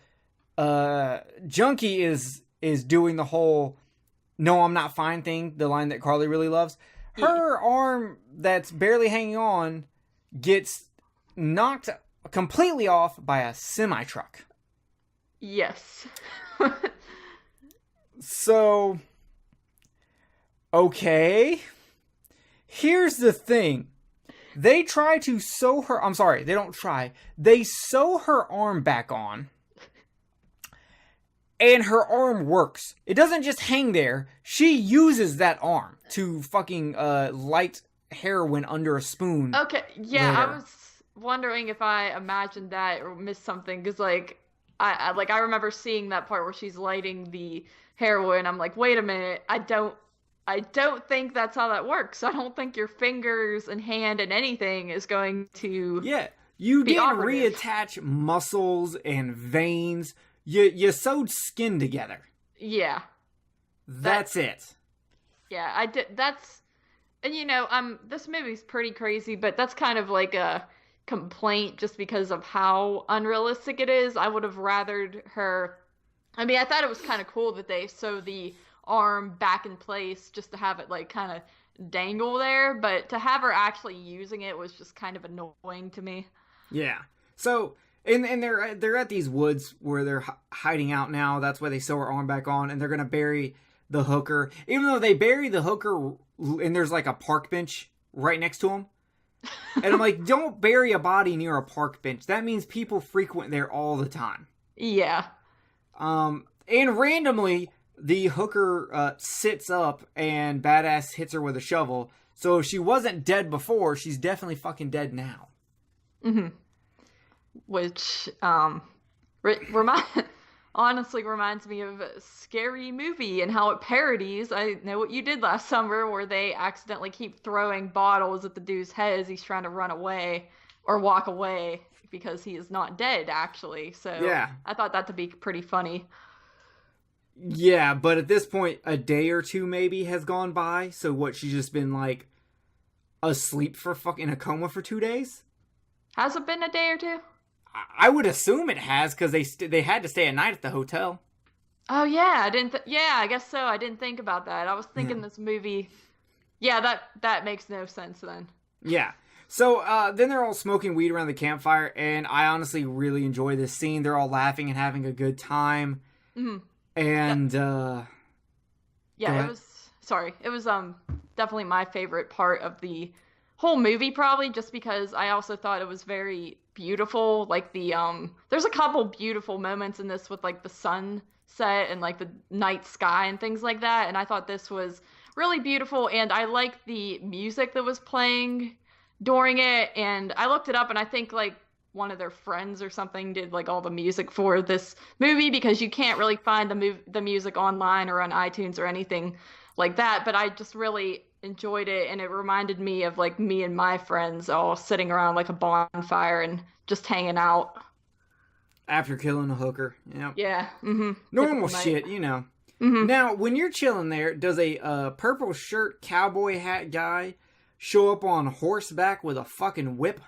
Junkie is doing the whole "No, I'm not fine" thing, the line that Carly really loves, her arm that's barely hanging on gets knocked completely off by a semi-truck. Yes. So, okay. Here's the thing. They try to sew her... I'm sorry, they don't try. They sew her arm back on. And her arm works. It doesn't just hang there. She uses that arm to fucking light heroin under a spoon. Okay, yeah, later. I was wondering if I imagined that or missed something because I remember seeing that part where she's lighting the heroin. I'm like, wait a minute, I don't think that's how that works. I don't think your fingers and hand and anything is going to. Yeah, you be didn't operative. reattach muscles and veins. You sewed skin together. Yeah, That's it. yeah, I did. And this movie's pretty crazy, but that's kind of like a complaint just because of how unrealistic it is. I would have rathered her. I mean, I thought it was kind of cool that they sew the arm back in place just to have it like kind of dangle there, but to have her actually using it was just kind of annoying to me. Yeah. So, and they're at these woods where they're hiding out now. That's why they sew her arm back on, and they're gonna bury the hooker. Even though they bury the hooker, and there's like a park bench right next to him. And I'm like, don't bury a body near a park bench. That means people frequent there all the time. Yeah. And randomly, the hooker sits up and Badass hits her with a shovel. So if she wasn't dead before, she's definitely fucking dead now. Mm-hmm. Which honestly reminds me of a Scary Movie and how it parodies I Know What You Did Last Summer, where they accidentally keep throwing bottles at the dude's head as he's trying to run away or walk away because he is not dead, actually. So Yeah. I thought that to be pretty funny. Yeah, but at this point, a day or two maybe has gone by. So what, she's just been like asleep for in a coma for 2 days? Has it been a day or two? I would assume it has, because they had to stay a night at the hotel. Oh yeah, I didn't. Yeah, I guess so. I didn't think about that. I was thinking this movie. Yeah, that makes no sense then. Yeah. So then they're all smoking weed around the campfire, and I honestly really enjoy this scene. They're all laughing and having a good time. Mm-hmm. And yeah, it was. Sorry, it was definitely my favorite part of the whole movie, probably just because I also thought it was very beautiful. Like there's a couple beautiful moments in this with like the sunset and like the night sky and things like that, and I thought this was really beautiful, and I liked the music that was playing during it. And I looked it up, and I think like one of their friends or something did like all the music for this movie, because you can't really find the music online or on iTunes or anything like that. But I just really enjoyed it, and it reminded me of like me and my friends all sitting around like a bonfire and just hanging out after killing a hooker. Yeah. Mm-hmm. Normal Typical shit, night. Mm-hmm. Now, when you're chilling there, does a purple shirt cowboy hat guy show up on horseback with a fucking whip?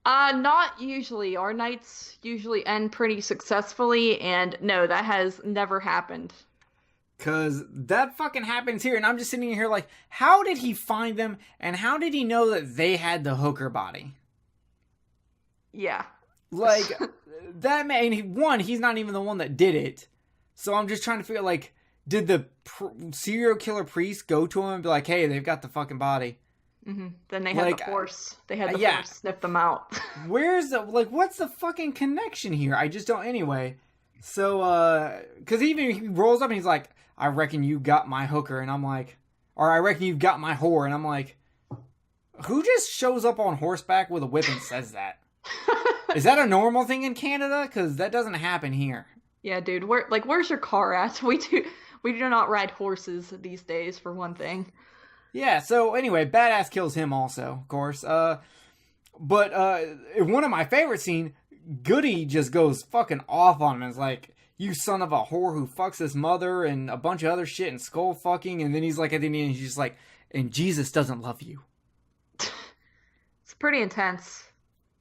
Not usually. Our nights usually end pretty successfully, and no, that has never happened. Because that fucking happens here, and I'm just sitting here like, how did he find them, and how did he know that they had the hooker body? Yeah. Like, that man, he's not even the one that did it. So I'm just trying to figure, like, did the serial killer priest go to him and be like, hey, they've got the fucking body? Mm-hmm. Then they had Like, the horse. They had the yeah. horse sniff them out. What's the fucking connection here? I just don't, anyway. So, because even he rolls up and he's like, I reckon you got my hooker, and I'm like, or I reckon you've got my whore, and I'm like, who just shows up on horseback with a whip and says that? Is that a normal thing in Canada? Because that doesn't happen here. Yeah, dude. Where's your car at? We do not ride horses these days, for one thing. Yeah, so anyway, Badass kills him also, of course. But one of my favorite scenes, Goody just goes fucking off on him. It's like, you son of a whore who fucks his mother and a bunch of other shit and skull fucking. And then he's like, at the end, he's just like, and Jesus doesn't love you. It's pretty intense.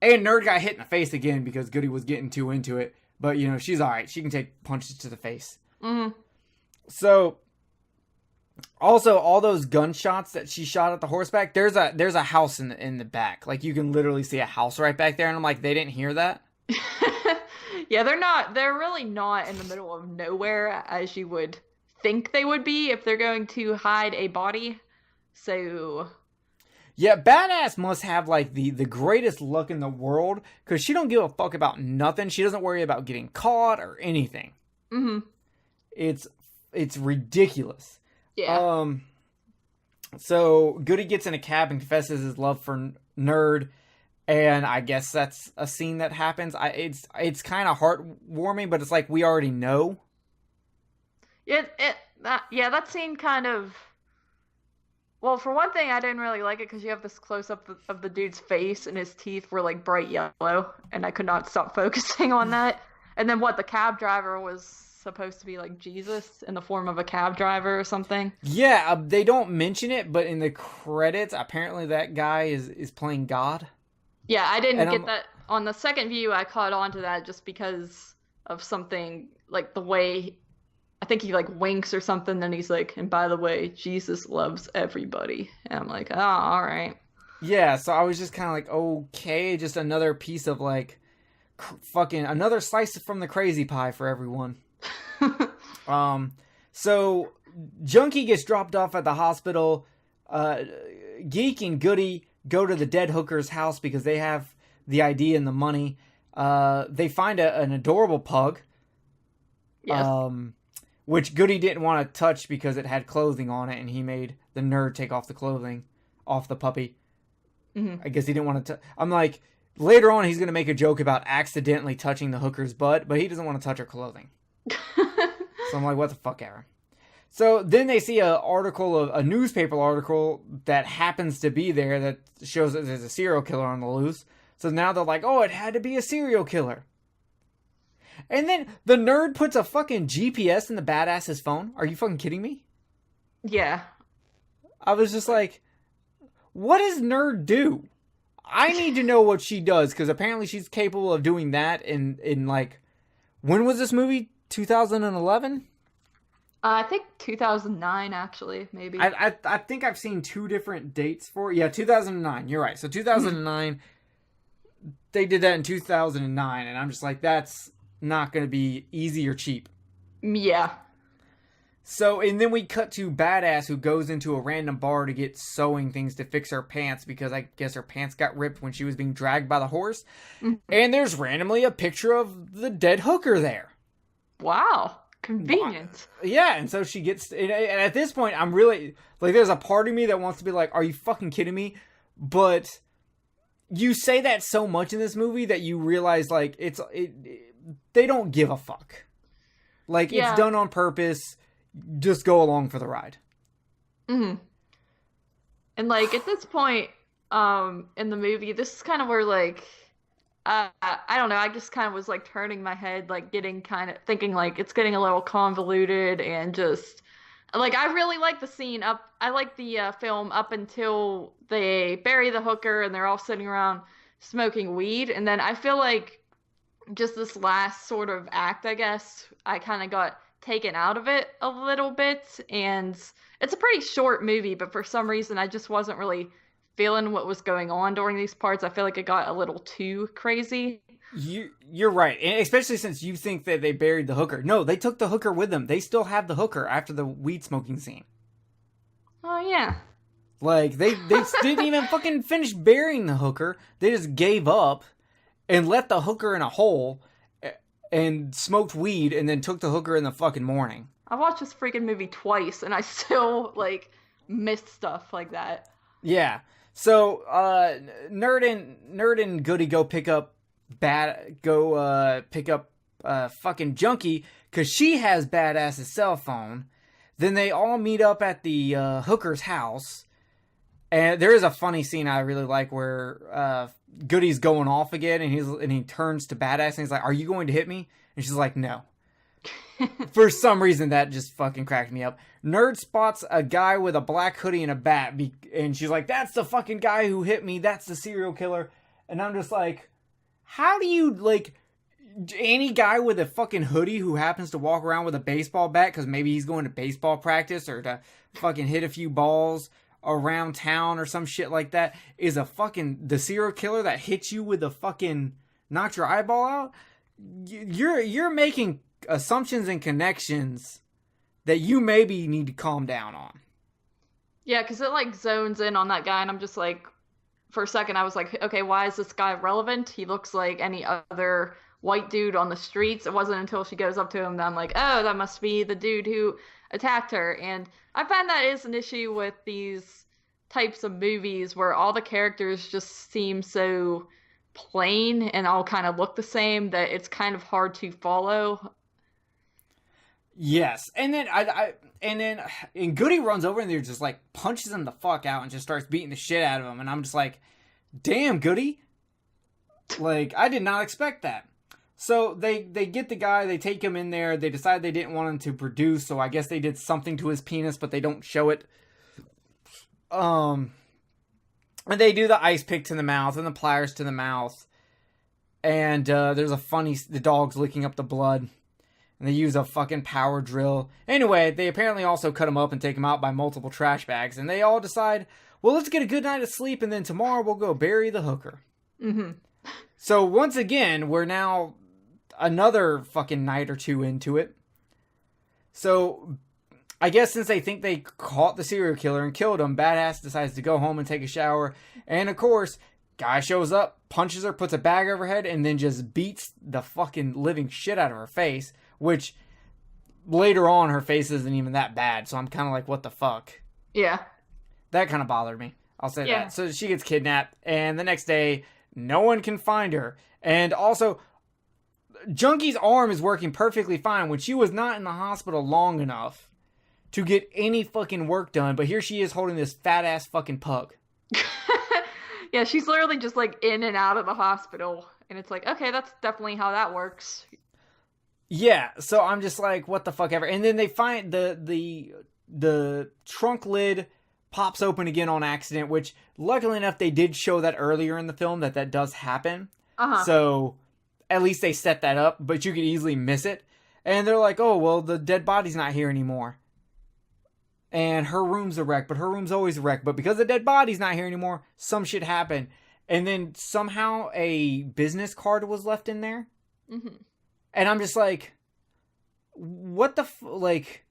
And Nerd got hit in the face again because Goody was getting too into it. But, she's alright. She can take punches to the face. Mm-hmm. So, also, all those gunshots that she shot at the horseback, there's a house in the back. Like, you can literally see a house right back there. And I'm like, they didn't hear that? Yeah, they're really not in the middle of nowhere as you would think they would be if they're going to hide a body. So... Yeah, Badass must have, like, the greatest luck in the world, because she don't give a fuck about nothing. She doesn't worry about getting caught or anything. Mm-hmm. It's ridiculous. Yeah. So Goody gets in a cab and confesses his love for Nerd, and I guess that's a scene that happens. It's kind of heartwarming, but it's like we already know. That scene kind of. Well, for one thing, I didn't really like it because you have this close up of the dude's face and his teeth were like bright yellow, and I could not stop focusing on that. And then the cab driver was supposed to be like Jesus in the form of a cab driver or something. Yeah, they don't mention it, but in the credits, apparently that guy is playing God. Yeah, I didn't get that on the second view. I caught on to that just because of something like the way I think he like winks or something. Then he's like, and by the way, Jesus loves everybody. And I'm like, oh, all right. Yeah, so I was just kind of like, okay, just another piece of like fucking another slice from the crazy pie for everyone. So Junkie gets dropped off at the hospital. Geek and Goody go to the dead hooker's house because they have the ID and the money. They find an adorable pug. Yes. Which Goody didn't want to touch because it had clothing on it, and he made the Nerd take off the clothing off the puppy. Mm-hmm. I guess he didn't want to. I'm like, later on he's going to make a joke about accidentally touching the hooker's butt, but he doesn't want to touch her clothing. So I'm like, what the fuck, Aaron? So then they see a newspaper article that happens to be there that shows that there's a serial killer on the loose. So now they're like, oh, it had to be a serial killer. And then the Nerd puts a fucking GPS in the badass's phone. Are you fucking kidding me? Yeah. I was just like, what does Nerd do? I need to know what she does, because apparently she's capable of doing that in like, when was this movie? 2011? I think 2009, actually, maybe. I think I've seen two different dates for it. Yeah, 2009. You're right. So 2009, they did that in 2009, and I'm just like, that's not going to be easy or cheap. Yeah. So, and then we cut to Badass, who goes into a random bar to get sewing things to fix her pants, because I guess her pants got ripped when she was being dragged by the horse. Mm-hmm. And there's randomly a picture of the dead hooker there. Wow. Convenient. Yeah, and so she gets... And at this point, I'm really... Like, there's a part of me that wants to be like, are you fucking kidding me? But you say that so much in this movie that you realize, like, they don't give a fuck. Like, It's done on purpose. Just go along for the ride. Mm-hmm. And, like, at this point in the movie, this is kind of where, like... I don't know, I just kind of was like turning my head, like getting kind of thinking like it's getting a little convoluted, and just like I really like the scene I like the film up until they bury the hooker and they're all sitting around smoking weed, and then I feel like just this last sort of act, I guess, I kind of got taken out of it a little bit, and it's a pretty short movie, but for some reason I just wasn't really feeling what was going on during these parts. I feel like it got a little too crazy. You're right, and especially since you think that they buried the hooker. No, they took the hooker with them. They still have the hooker after the weed smoking scene. Oh yeah. Like they didn't even fucking finish burying the hooker. They just gave up and left the hooker in a hole and smoked weed, and then took the hooker in the fucking morning. I watched this freaking movie twice, and I still like missed stuff like that. Yeah. So, Nerd and Goody go pick up fucking Junkie, because she has Badass's cell phone. Then they all meet up at the hooker's house, and there is a funny scene I really like where Goody's going off again, and he turns to Badass and he's like, "Are you going to hit me?" And she's like, "No." For some reason, that just fucking cracked me up. Nerd spots a guy with a black hoodie and a bat, and she's like, "That's the fucking guy who hit me. That's the serial killer." And I'm just like, how do you, like, any guy with a fucking hoodie who happens to walk around with a baseball bat, because maybe he's going to baseball practice or to fucking hit a few balls around town or some shit like that, is the serial killer that hits you with a fucking knocked your eyeball out? You're making assumptions and connections that you maybe need to calm down on. Yeah, because it like zones in on that guy, and I'm just like, for a second I was like, okay, why is this guy relevant? He looks like any other white dude on the streets. It wasn't until she goes up to him that I'm like, oh, that must be the dude who attacked her. And I find that is an issue with these types of movies where all the characters just seem so plain and all kind of look the same that it's kind of hard to follow. Yes, and then Goody runs over and they're just like punches him the fuck out and just starts beating the shit out of him, and I'm just like, damn, Goody, like I did not expect that. So they get the guy, they take him in there, they decide they didn't want him to produce, so I guess they did something to his penis, but they don't show it. And they do the ice pick to the mouth and the pliers to the mouth, and there's the dog's licking up the blood. And they use a fucking power drill. Anyway, they apparently also cut him up and take him out by multiple trash bags. And they all decide, well, let's get a good night of sleep, and then tomorrow we'll go bury the hooker. Mm-hmm. So once again, we're now another fucking night or two into it. So I guess since they think they caught the serial killer and killed him, Badass decides to go home and take a shower. And of course, guy shows up, punches her, puts a bag over her head, and then just beats the fucking living shit out of her face. Which, later on, her face isn't even that bad. So I'm kind of like, what the fuck? Yeah. That kind of bothered me. I'll say Yeah. that. So she gets kidnapped. And the next day, no one can find her. And also, Junkie's arm is working perfectly fine when she was not in the hospital long enough to get any fucking work done. But here she is holding this fat-ass fucking pug. Yeah, she's literally just like in and out of the hospital. And it's like, okay, that's definitely how that works. Yeah, so I'm just like, what the fuck ever. And then they find the trunk lid pops open again on accident, which luckily enough they did show that earlier in the film that does happen. Uh-huh. So at least they set that up, but you could easily miss it. And they're like, oh, well, the dead body's not here anymore. And her room's a wreck, but her room's always a wreck. But because the dead body's not here anymore, some shit happened. And then somehow a business card was left in there. Mm-hmm. And I'm just like, what the like,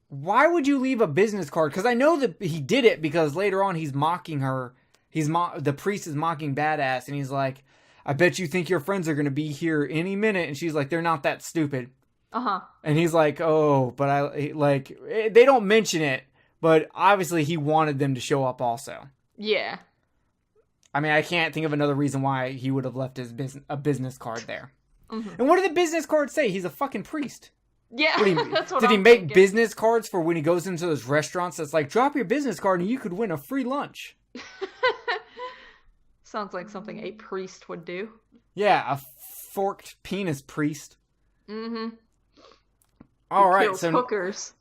why would you leave a business card? Because I know that he did it because later on he's mocking her. The priest is mocking Badass, and he's like, I bet you think your friends are going to be here any minute. And she's like, they're not that stupid. Uh-huh. And he's like, oh, but they don't mention it, but obviously he wanted them to show up also. Yeah. I mean, I can't think of another reason why he would have left a business card there. Mm-hmm. And what did the business card say? He's a fucking priest. Yeah, that's what did I'm he make thinking. business cards for when he goes into those restaurants that's like, drop your business card and you could win a free lunch? Sounds like something a priest would do. Yeah, a forked penis priest. Mm-hmm. All right, Kills so hookers.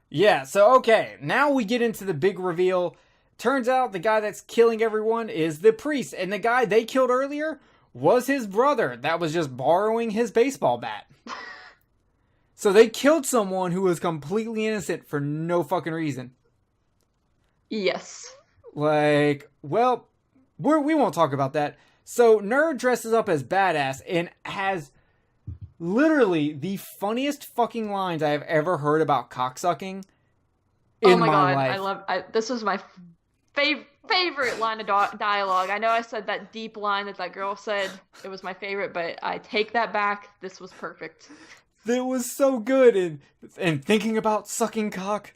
yeah, so okay, now we get into the big reveal. Turns out the guy that's killing everyone is the priest, and the guy they killed earlier was his brother that was just borrowing his baseball bat. So they killed someone who was completely innocent for no fucking reason. Yes. Like, well, we won't talk about that. So Nerd dresses up as Badass and has literally the funniest fucking lines I have ever heard about cocksucking in my life. This was my favorite line of dialogue. I know I said that deep line that girl said. It was my favorite, but I take that back. This was perfect. It was so good, and thinking about sucking cock.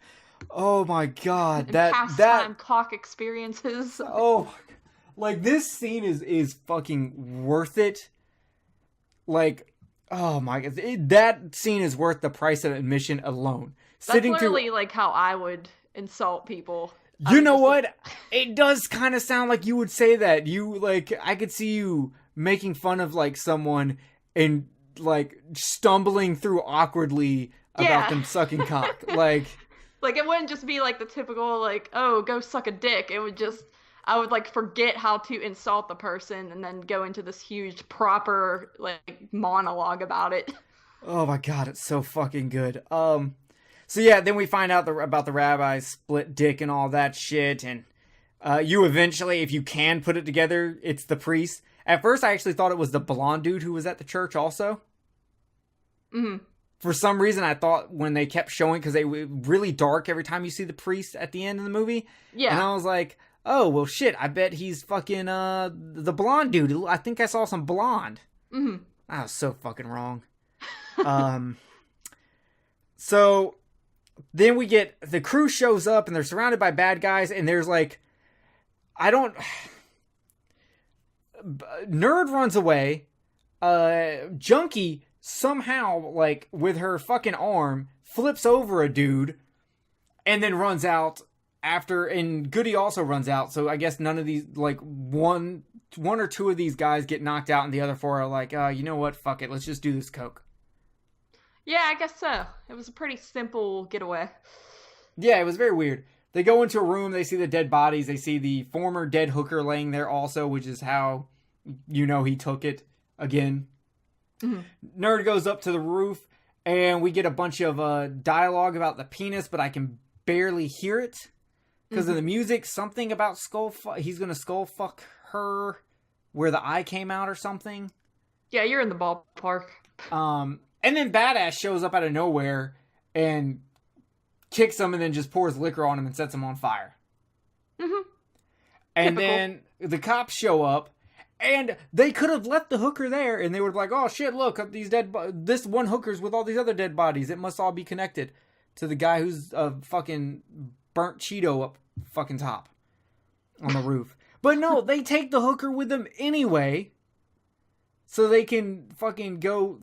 Oh my god, and pastime cock experiences. Oh, like this scene is fucking worth it. Like, oh my god, that scene is worth the price of admission alone. That's literally like how I would insult people. You know what? It does kind of sound like you would say that. I could see you making fun of like someone and like stumbling through awkwardly about them sucking cock. Like it wouldn't just be like the typical like, oh, go suck a dick. It would just, I would like forget how to insult the person and then go into this huge proper like monologue about it. Oh my god, it's so fucking good. So yeah, then we find out about the rabbi's split dick and all that shit, and you eventually, if you can put it together, it's the priest. At first, I actually thought it was the blonde dude who was at the church also. Mm-hmm. For some reason, I thought when they kept showing, because they were really dark every time you see the priest at the end of the movie. Yeah. And I was like, oh, well, shit, I bet he's fucking the blonde dude. I think I saw some blonde. Mm-hmm. I was so fucking wrong. So then we get the crew shows up and they're surrounded by bad guys, and there's like, Nerd runs away. Junkie somehow, like, with her fucking arm, flips over a dude and then runs out after, and Goody also runs out. So I guess none of these, like, one or two of these guys get knocked out, and the other four are like, you know what, fuck it, let's just do this coke. Yeah, I guess so. It was a pretty simple getaway. Yeah, it was very weird. They go into a room, they see the dead bodies, they see the former dead hooker laying there also, which is how you know he took it again. Mm-hmm. Nerd goes up to the roof, and we get a bunch of dialogue about the penis, but I can barely hear it because of the music. Something about he's gonna skull fuck her where the eye came out or something. Yeah, you're in the ballpark. And then Badass shows up out of nowhere and kicks him and then just pours liquor on him and sets him on fire. Mm-hmm. And then the cops show up, and they could have left the hooker there, and they would have like, oh shit, look, this one hooker's with all these other dead bodies. It must all be connected to the guy who's a fucking burnt Cheeto up fucking top on the roof. But no, they take the hooker with them anyway, so they can fucking go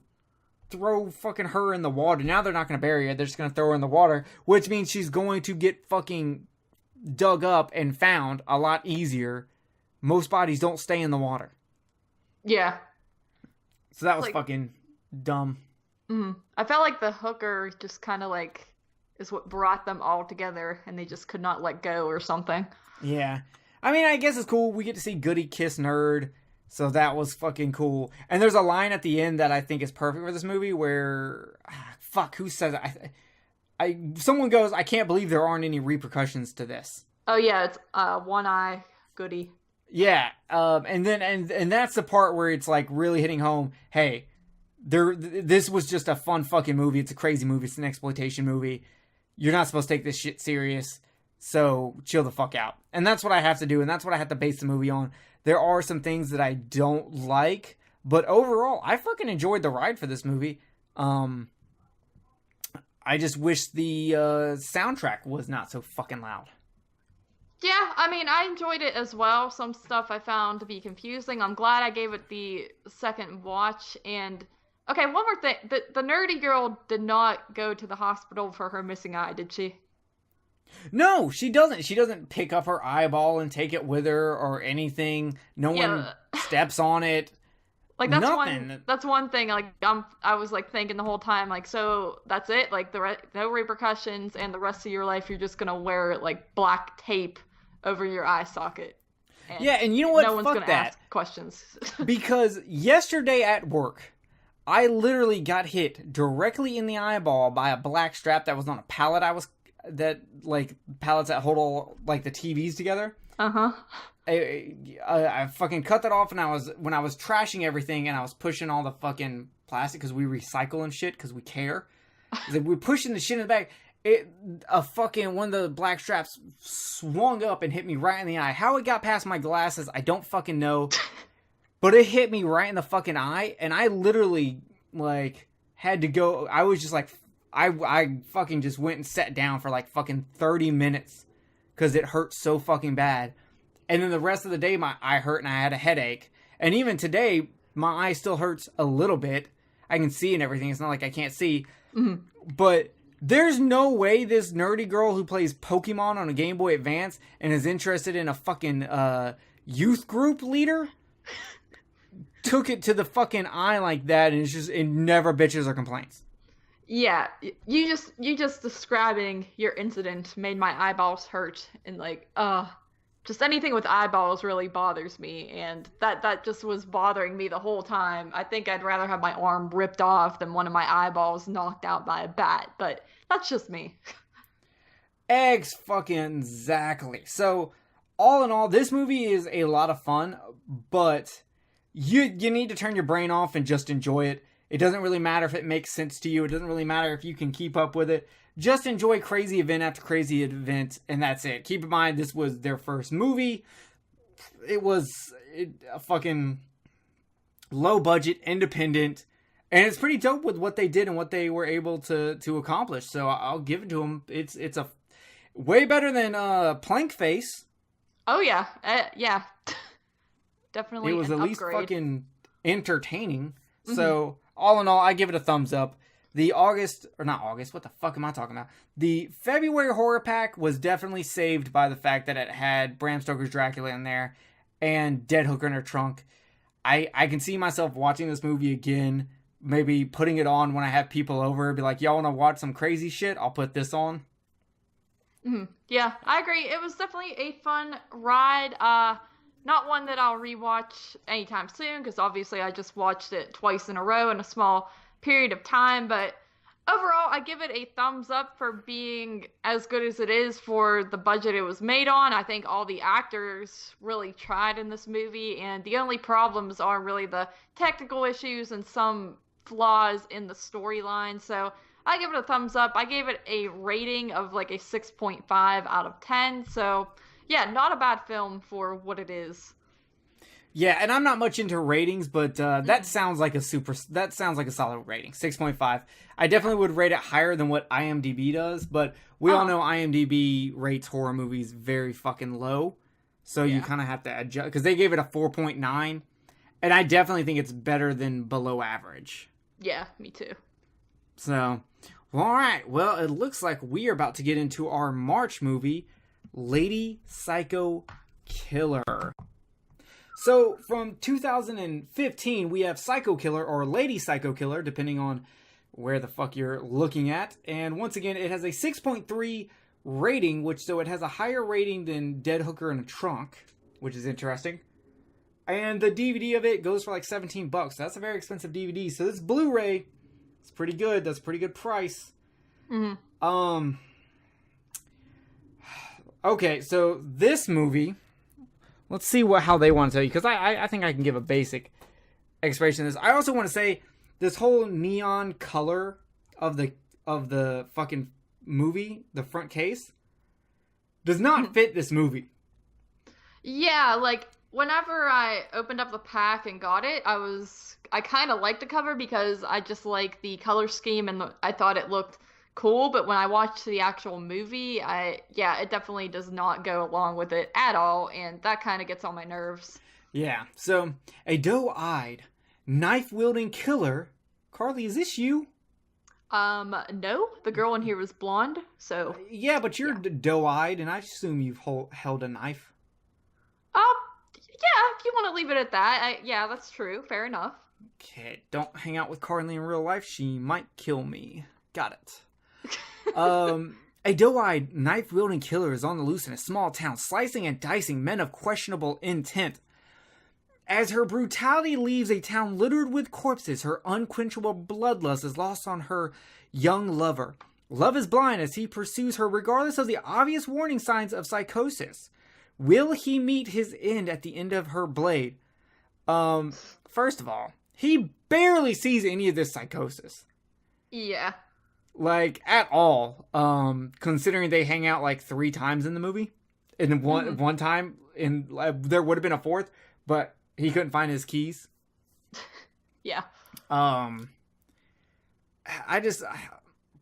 throw fucking her in the water. Now they're not going to bury her. They're just going to throw her in the water, which means she's going to get fucking dug up and found a lot easier. Most bodies don't stay in the water. Yeah. So that was like, fucking dumb. Mm-hmm. I felt like the hooker just kind of like is what brought them all together, and they just could not let go or something. Yeah. I mean, I guess it's cool. We get to see Goody kiss Nerd. So that was fucking cool. And there's a line at the end that I think is perfect for this movie where... who says it? Someone goes, I can't believe there aren't any repercussions to this. Oh, yeah, it's one eye Goody. Yeah, and then and that's the part where it's like really hitting home. Hey, this was just a fun fucking movie. It's a crazy movie. It's an exploitation movie. You're not supposed to take this shit serious. So chill the fuck out. And that's what I have to do, and that's what I have to base the movie on. There are some things that I don't like, but overall, I fucking enjoyed the ride for this movie. I just wish the soundtrack was not so fucking loud. Yeah, I mean, I enjoyed it as well. Some stuff I found to be confusing. I'm glad I gave it the second watch. And, okay, one more thing. The nerdy girl did not go to the hospital for her missing eye, did she? No, she doesn't. She doesn't pick up her eyeball and take it with her or anything. No one steps on it. Like that's one thing. Like I was like thinking the whole time. Like, so that's it. Like no repercussions, and the rest of your life you're just gonna wear like black tape over your eye socket. And you know what? No one's gonna ask questions. Because yesterday at work, I literally got hit directly in the eyeball by a black strap that was on a pallet. Pallets that hold all like the TVs together. I fucking cut that off, and when I was trashing everything, and I was pushing all the fucking plastic because we recycle and shit because we care. Like, we're pushing the shit in the back. One of the black straps swung up and hit me right in the eye. How it got past my glasses, I don't fucking know. But it hit me right in the fucking eye, and I literally like had to go. I was just like. I fucking just went and sat down for like fucking 30 minutes because it hurt so fucking bad. And then the rest of the day my eye hurt and I had a headache. And even today, my eye still hurts a little bit. I can see and everything. It's not like I can't see. Mm-hmm. But there's no way this nerdy girl who plays Pokemon on a Game Boy Advance and is interested in a fucking youth group leader took it to the fucking eye like that, and it never bitches or complains. Yeah, you just describing your incident made my eyeballs hurt, and like, just anything with eyeballs really bothers me, and that just was bothering me the whole time. I think I'd rather have my arm ripped off than one of my eyeballs knocked out by a bat, but that's just me. Eggs fucking exactly. So, all in all, this movie is a lot of fun, but you need to turn your brain off and just enjoy it. It doesn't really matter if it makes sense to you. It doesn't really matter if you can keep up with it. Just enjoy crazy event after crazy event, and that's it. Keep in mind, this was their first movie. It was a fucking low budget, independent, and it's pretty dope with what they did and what they were able to accomplish. So I'll give it to them. It's a way better than Plank Face. Oh yeah, yeah. Definitely. It was an at least upgrade. fucking entertaining. So all in all, I give it a thumbs up. The what the fuck am I talking about? The February horror pack was definitely saved by the fact that it had Bram Stoker's Dracula in there and Dead Hooker in her trunk. I can see myself watching this movie again, maybe putting it on when I have people over, be like, y'all want to watch some crazy shit? I'll put this on. Yeah, I agree. It was definitely a fun ride. Not one that I'll rewatch anytime soon, because obviously I just watched it twice in a row in a small period of time. But overall, I give it a thumbs up for being as good as it is for the budget it was made on. I think all the actors really tried in this movie, and the only problems are really the technical issues and some flaws in the storyline. So I give it a thumbs up. I gave it a rating of like a 6.5 out of 10. So yeah, not a bad film for what it is. Yeah, and I'm not much into ratings, but that sounds like a solid rating, 6.5. I definitely would rate it higher than what IMDb does, but we all know IMDb rates horror movies very fucking low, so you kind of have to adjust, because they gave it a 4.9, and I definitely think it's better than below average. Yeah, me too. So, all right, well, it looks like we are about to get into our March movie, Lady Psycho Killer. So, from 2015, we have Psycho Killer, or Lady Psycho Killer, depending on where the fuck you're looking at. And once again, it has a 6.3 rating, so it has a higher rating than Dead Hooker in a Trunk, which is interesting. And the DVD of it goes for like $17. That's a very expensive DVD. So this Blu-ray is pretty good. That's a pretty good price. Okay, so this movie, let's see how they want to tell you, because I think I can give a basic explanation of this. I also want to say this whole neon color of the fucking movie, the front case, does not fit this movie. Yeah, like whenever I opened up the pack and got it, I kind of liked the cover because I just like the color scheme and I thought it looked cool, but when I watched the actual movie, it definitely does not go along with it at all, and that kind of gets on my nerves. Yeah, so a doe-eyed, knife-wielding killer. Carly, is this you? No, the girl in here was blonde, so... Yeah, but you're doe-eyed, and I assume you've held a knife. Yeah, if you want to leave it at that. Yeah, that's true. Fair enough. Okay, don't hang out with Carly in real life. She might kill me. Got it. A doe-eyed, knife-wielding killer is on the loose in a small town, slicing and dicing men of questionable intent. As her brutality leaves a town littered with corpses, her unquenchable bloodlust is lost on her young lover. Love is blind as he pursues her regardless of the obvious warning signs of psychosis. Will he meet his end at the end of her blade? First of all, he barely sees any of this psychosis. Yeah. Like, at all. Considering they hang out like 3 times in the movie. And one time, there would have been a 4th, but he couldn't find his keys. Yeah.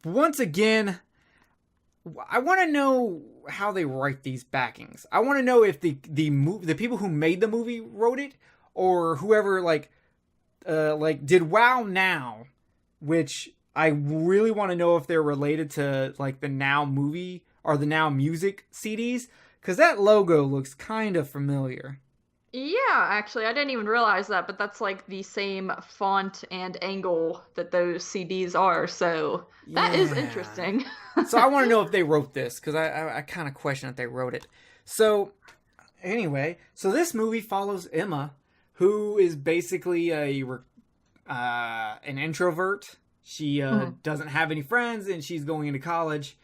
Once again, I want to know how they write these backings. I want to know if the people who made the movie wrote it, or whoever did Wow Now, which I really want to know if they're related to like the Now movie or the Now music CDs, because that logo looks kind of familiar. Yeah, actually, I didn't even realize that, but that's like the same font and angle that those CDs are, so that is interesting. So I want to know if they wrote this, because I kind of question if they wrote it. So, anyway, this movie follows Emma, who is basically an introvert. She doesn't have any friends, and she's going into college.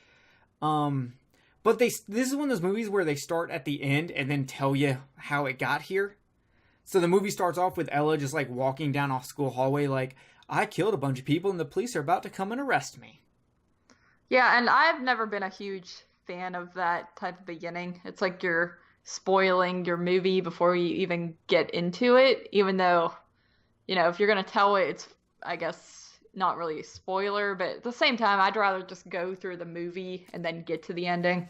But this is one of those movies where they start at the end and then tell you how it got here. So the movie starts off with Ella just like walking down a school hallway like, I killed a bunch of people and the police are about to come and arrest me. Yeah, and I've never been a huge fan of that type of beginning. It's like you're spoiling your movie before you even get into it, even though if you're gonna tell it, it's, I guess, not really a spoiler, but at the same time, I'd rather just go through the movie and then get to the ending.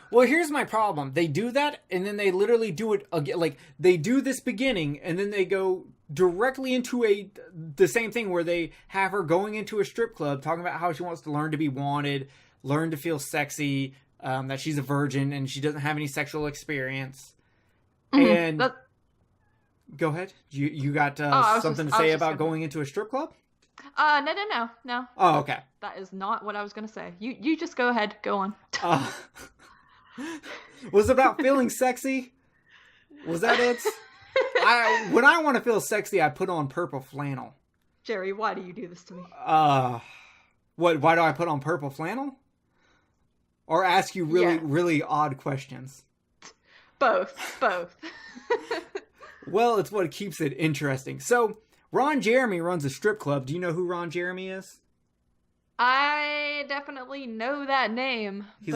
Well, here's my problem. They do that, and then they literally do it again. Like, they do this beginning, and then they go directly into the same thing where they have her going into a strip club, talking about how she wants to learn to be wanted, learn to feel sexy, that she's a virgin, and she doesn't have any sexual experience. And go ahead. You got something to say about going into a strip club? No. Oh, okay. That is not what I was gonna say. You just go ahead. Go on. Was it about feeling sexy? Was that it? When I want to feel sexy, I put on purple flannel. Jerry, why do you do this to me? Why do I put on purple flannel? Or ask you really odd questions? Both. Well, it's what keeps it interesting. So, Ron Jeremy runs a strip club. Do you know who Ron Jeremy is? I definitely know that name. He's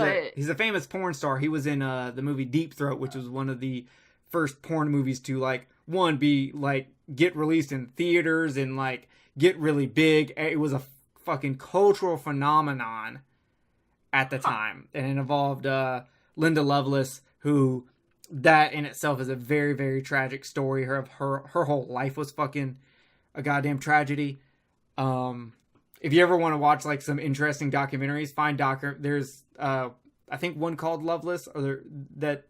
a famous porn star. He was in the movie Deep Throat, which was one of the first porn movies to get released in theaters and get really big. It was a fucking cultural phenomenon at the time, and it involved Linda Lovelace, who that in itself is a very, very tragic story. Her whole life was fucking a goddamn tragedy. If you ever want to watch some interesting documentaries, there's I think one called Loveless that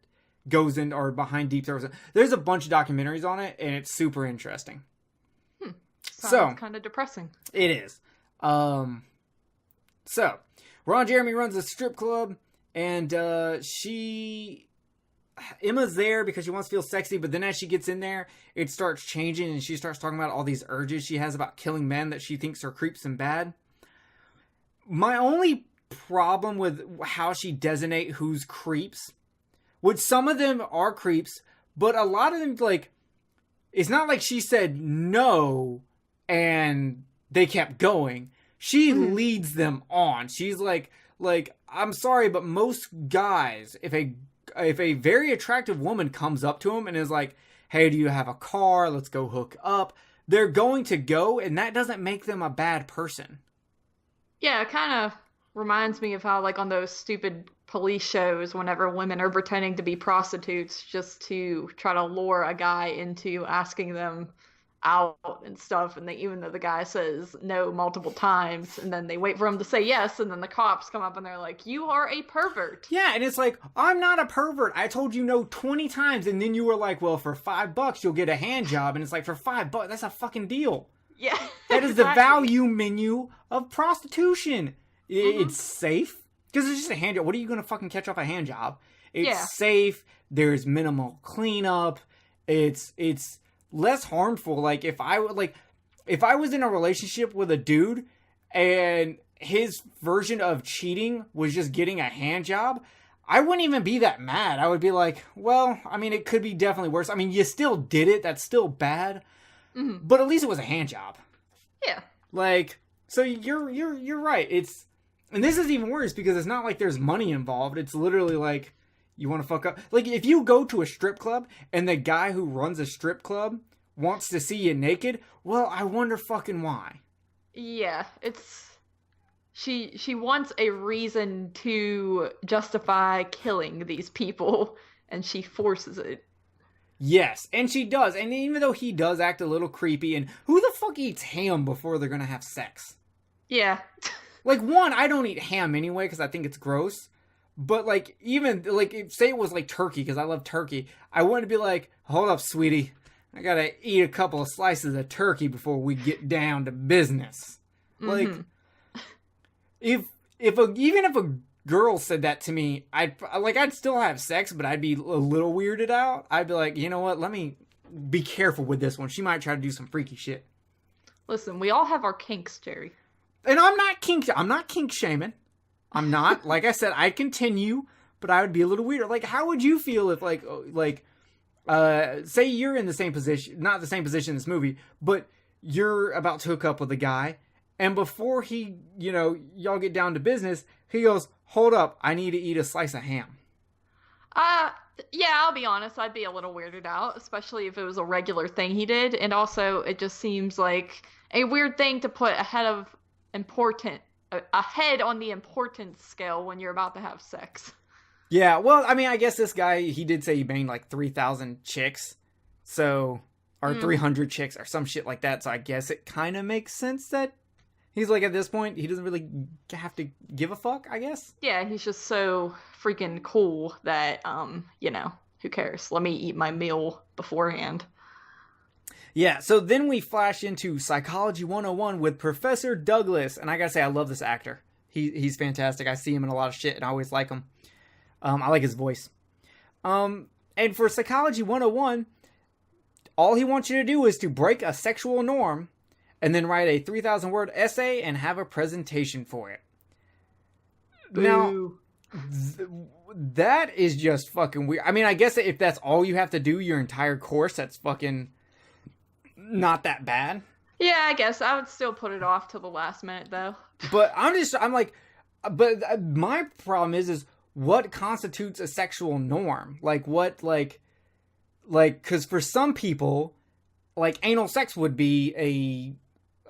goes in or behind Deep Throat. There's a bunch of documentaries on it, and it's super interesting. Sounds kind of depressing. It is. So Ron Jeremy runs a strip club, and Emma's there because she wants to feel sexy, but then as she gets in there, it starts changing, and she starts talking about all these urges she has about killing men that she thinks are creeps and bad. My only problem with how she designate who's creeps, which some of them are creeps, but a lot of them, it's not like she said no and they kept going. She leads them on. She's like, I'm sorry, but most guys, if a very attractive woman comes up to him and is like, hey, do you have a car? Let's go hook up. They're going to go, and that doesn't make them a bad person. Yeah, it kind of reminds me of how, on those stupid police shows, whenever women are pretending to be prostitutes just to try to lure a guy into asking them out and stuff, and even though the guy says no multiple times, and then they wait for him to say yes, and then the cops come up and they're like, you are a pervert. Yeah, and it's like, I'm not a pervert. I told you no 20 times, and then you were like, well, for $5 you'll get a hand job, and it's like, for $5, that's a fucking deal. Yeah. That is the value menu of prostitution. It's safe, because it's just a hand job. What are you going to fucking catch off a hand job? It's safe, there's minimal cleanup, it's less harmful. If I was in a relationship with a dude and his version of cheating was just getting a hand job, I wouldn't even be that mad. I would be like, well, I mean, it could be definitely worse. I mean, you still did it. That's still bad. But at least it was a hand job. Yeah. So you're right. And this is even worse because it's not like there's money involved. It's literally you want to fuck up. If you go to a strip club and the guy who runs a strip club wants to see you naked, well, I wonder fucking why. Yeah, she wants a reason to justify killing these people, and she forces it. Yes, and she does. And even though he does act a little creepy, and who the fuck eats ham before they're gonna have sex? Yeah. One, I don't eat ham anyway because I think it's gross. But even say it was turkey, because I love turkey, I wouldn't be like, hold up, sweetie, I gotta eat a couple of slices of turkey before we get down to business. Even if a girl said that to me, I'd still have sex, but I'd be a little weirded out. I'd be like, you know what? Let me be careful with this one. She might try to do some freaky shit. Listen, we all have our kinks, Jerry. And I'm not kink shaming. I'm not. Like I said, I'd continue, but I would be a little weird. How would you feel if, say you're in the same position, not the same position in this movie, but you're about to hook up with a guy, and before he, y'all get down to business, he goes, hold up, I need to eat a slice of ham. Yeah, I'll be honest, I'd be a little weirded out, especially if it was a regular thing he did. And also, it just seems like a weird thing to put ahead on the importance scale when you're about to have sex. Yeah, well, I mean, I guess this guy, he did say he banged like 3,000 chicks. So, or 300 chicks or some shit like that. So I guess it kind of makes sense that he's like, at this point, he doesn't really have to give a fuck, I guess. Yeah, he's just so freaking cool that, who cares? Let me eat my meal beforehand. Yeah, so then we flash into Psychology 101 with Professor Douglas. And I gotta say, I love this actor. He's fantastic. I see him in a lot of shit and I always like him. I like his voice. And for Psychology 101, all he wants you to do is to break a sexual norm and then write a 3,000-word essay and have a presentation for it. Boo. Now, that is just fucking weird. I mean, I guess if that's all you have to do your entire course, that's fucking not that bad. Yeah, I guess I would still put it off till the last minute, though. But my problem is what constitutes a sexual norm? Because for some people, like, anal sex would be a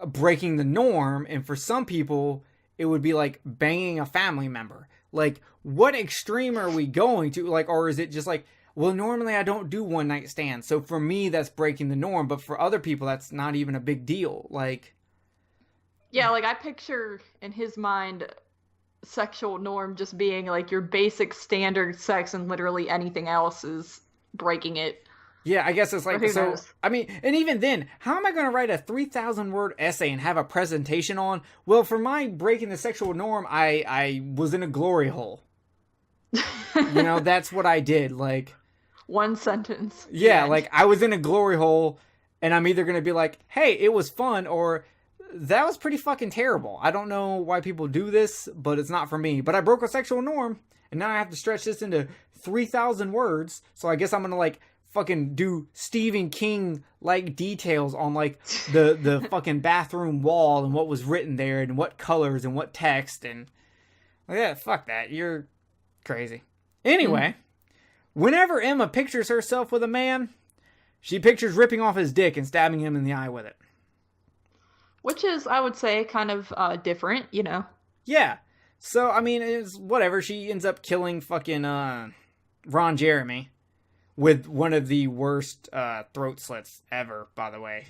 breaking the norm, and for some people, it would be like banging a family member. Like, what extreme are we going to? Like, or is it just like, well, normally I don't do one night stands, so for me that's breaking the norm, but for other people that's not even a big deal. Like, yeah, like I picture in his mind sexual norm just being like your basic standard sex, and literally anything else is breaking it. yeah, I guess it's like, so knows? I mean, and even then, how am I going to write a 3,000-word essay and have a presentation on? Well, for my breaking the sexual norm, I was in a glory hole. That's what I did. Like, one sentence. yeah, like I was in a glory hole, and I'm either going to be like, hey, it was fun, or that was pretty fucking terrible. I don't know why people do this, but it's not for me. But I broke a sexual norm, and now I have to stretch this into 3,000 words, so I guess I'm going to, like, fucking do Stephen King like details on like the fucking bathroom wall and what was written there and what colors and what text, and yeah, fuck that. You're crazy. Anyway, whenever Emma pictures herself with a man, she pictures ripping off his dick and stabbing him in the eye with it. Which is, I would say, kind of different, Yeah. So, I mean, it's whatever. She ends up killing fucking Ron Jeremy with one of the worst throat slits ever, by the way.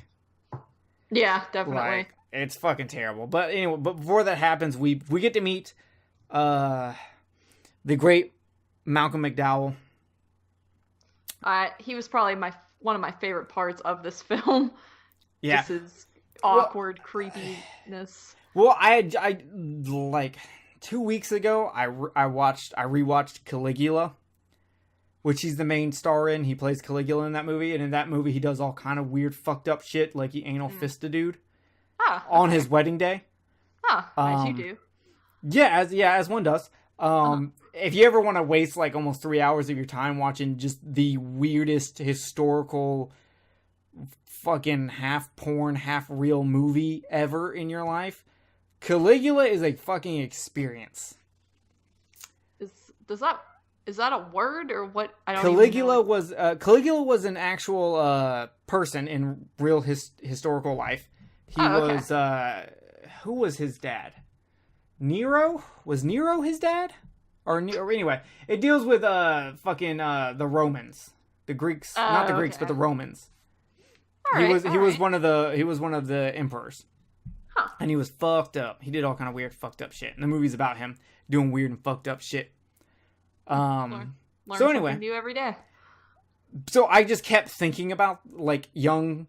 Yeah, definitely. Like, it's fucking terrible. But anyway, but before that happens, we get to meet the great Malcolm McDowell. He was probably one of my favorite parts of this film. Yeah. Just his awkward creepiness. Well, I like 2 weeks ago, I rewatched Caligula, which he's the main star in. He plays Caligula in that movie, and in that movie he does all kind of weird fucked up shit, like he anal fist a dude on his wedding day. As you do. Yeah, as one does. If you ever want to waste like almost 3 hours of your time watching just the weirdest historical fucking half porn, half real movie ever in your life, Caligula is a fucking experience. Is that a word or what? I don't Caligula even know. Caligula was an actual person in real historical life. He was who was his dad? Nero? Was Nero his dad? Or anyway, it deals with fucking the Romans, the Greeks, not the Greeks, but the Romans. He was one of the emperors. Huh. And he was fucked up. He did all kind of weird fucked up shit. And the movie's about him doing weird and fucked up shit. Learn so anyway, something new every day. So I just kept thinking about like young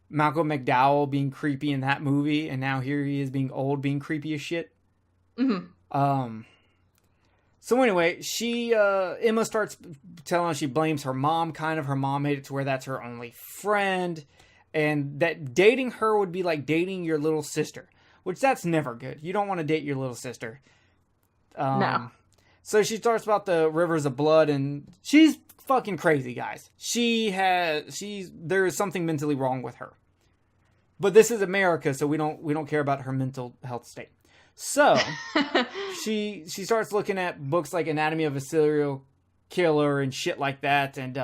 Malcolm McDowell being creepy in that movie, and now here he is being old, being creepy as shit. Mm-hmm. So anyway, Emma starts telling us she blames her mom, kind of. Her mom made it to where that's her only friend, and that dating her would be like dating your little sister, which that's never good. You don't want to date your little sister. No. So she starts about the rivers of blood, and she's fucking crazy, guys. There is something mentally wrong with her. But this is America, so we don't care about her mental health state. So she starts looking at books like Anatomy of a Serial killer and shit like that. And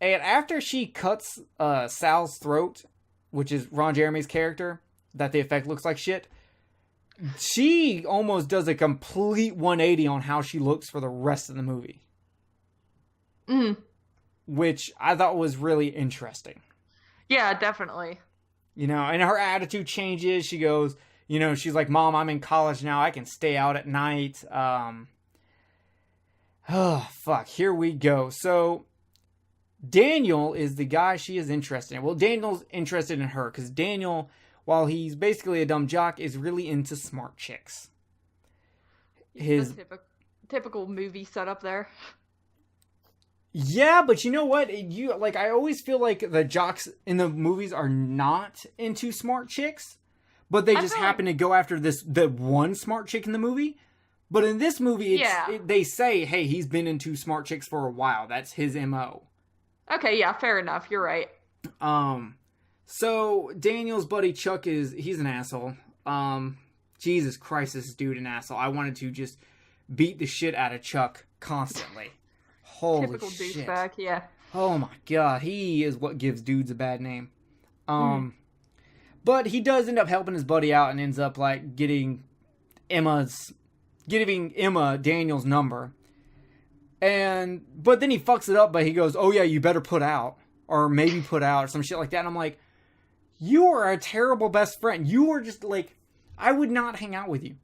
after she cuts Sal's throat, which is Ron Jeremy's character, that the effect looks like shit, she almost does a complete 180 on how she looks for the rest of the movie. Which I thought was really interesting. Yeah, definitely. You know, and her attitude changes. She goes, you know, she's like, Mom, I'm in college now. I can stay out at night. Oh, fuck. Here we go. So, Daniel is the guy she is interested in. Well, Daniel's interested in her because Daniel, while he's basically a dumb jock, is really into smart chicks. His typical movie setup there. Yeah, but you know what? I always feel like the jocks in the movies are not into smart chicks, but they just happen to go after the one smart chick in the movie. But in this movie, they say, hey, he's been into smart chicks for a while. That's his MO. Okay, yeah, fair enough. You're right. So Daniel's buddy Chuck he's an asshole. Jesus Christ, this dude an asshole. I wanted to just beat the shit out of Chuck constantly. Holy Typical shit. douchebag, yeah. Oh my god, he is what gives dudes a bad name. But he does end up helping his buddy out and ends up like giving Emma Daniel's number. But then he fucks it up, but he goes, oh yeah, you better put out. Or maybe put out or some shit like that. And I'm like, you are a terrible best friend. You are just like, I would not hang out with you.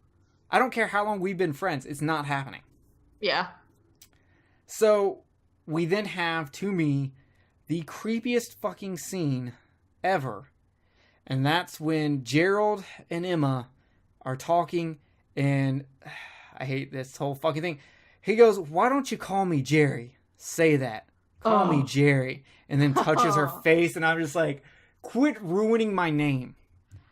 I don't care how long we've been friends. It's not happening. Yeah. So, we then have, to me, the creepiest fucking scene ever. And that's when Gerald and Emma are talking, and I hate this whole fucking thing. He goes, why don't you call me Jerry? Say that. Call me Jerry. And then touches her face, and I'm just like, quit ruining my name.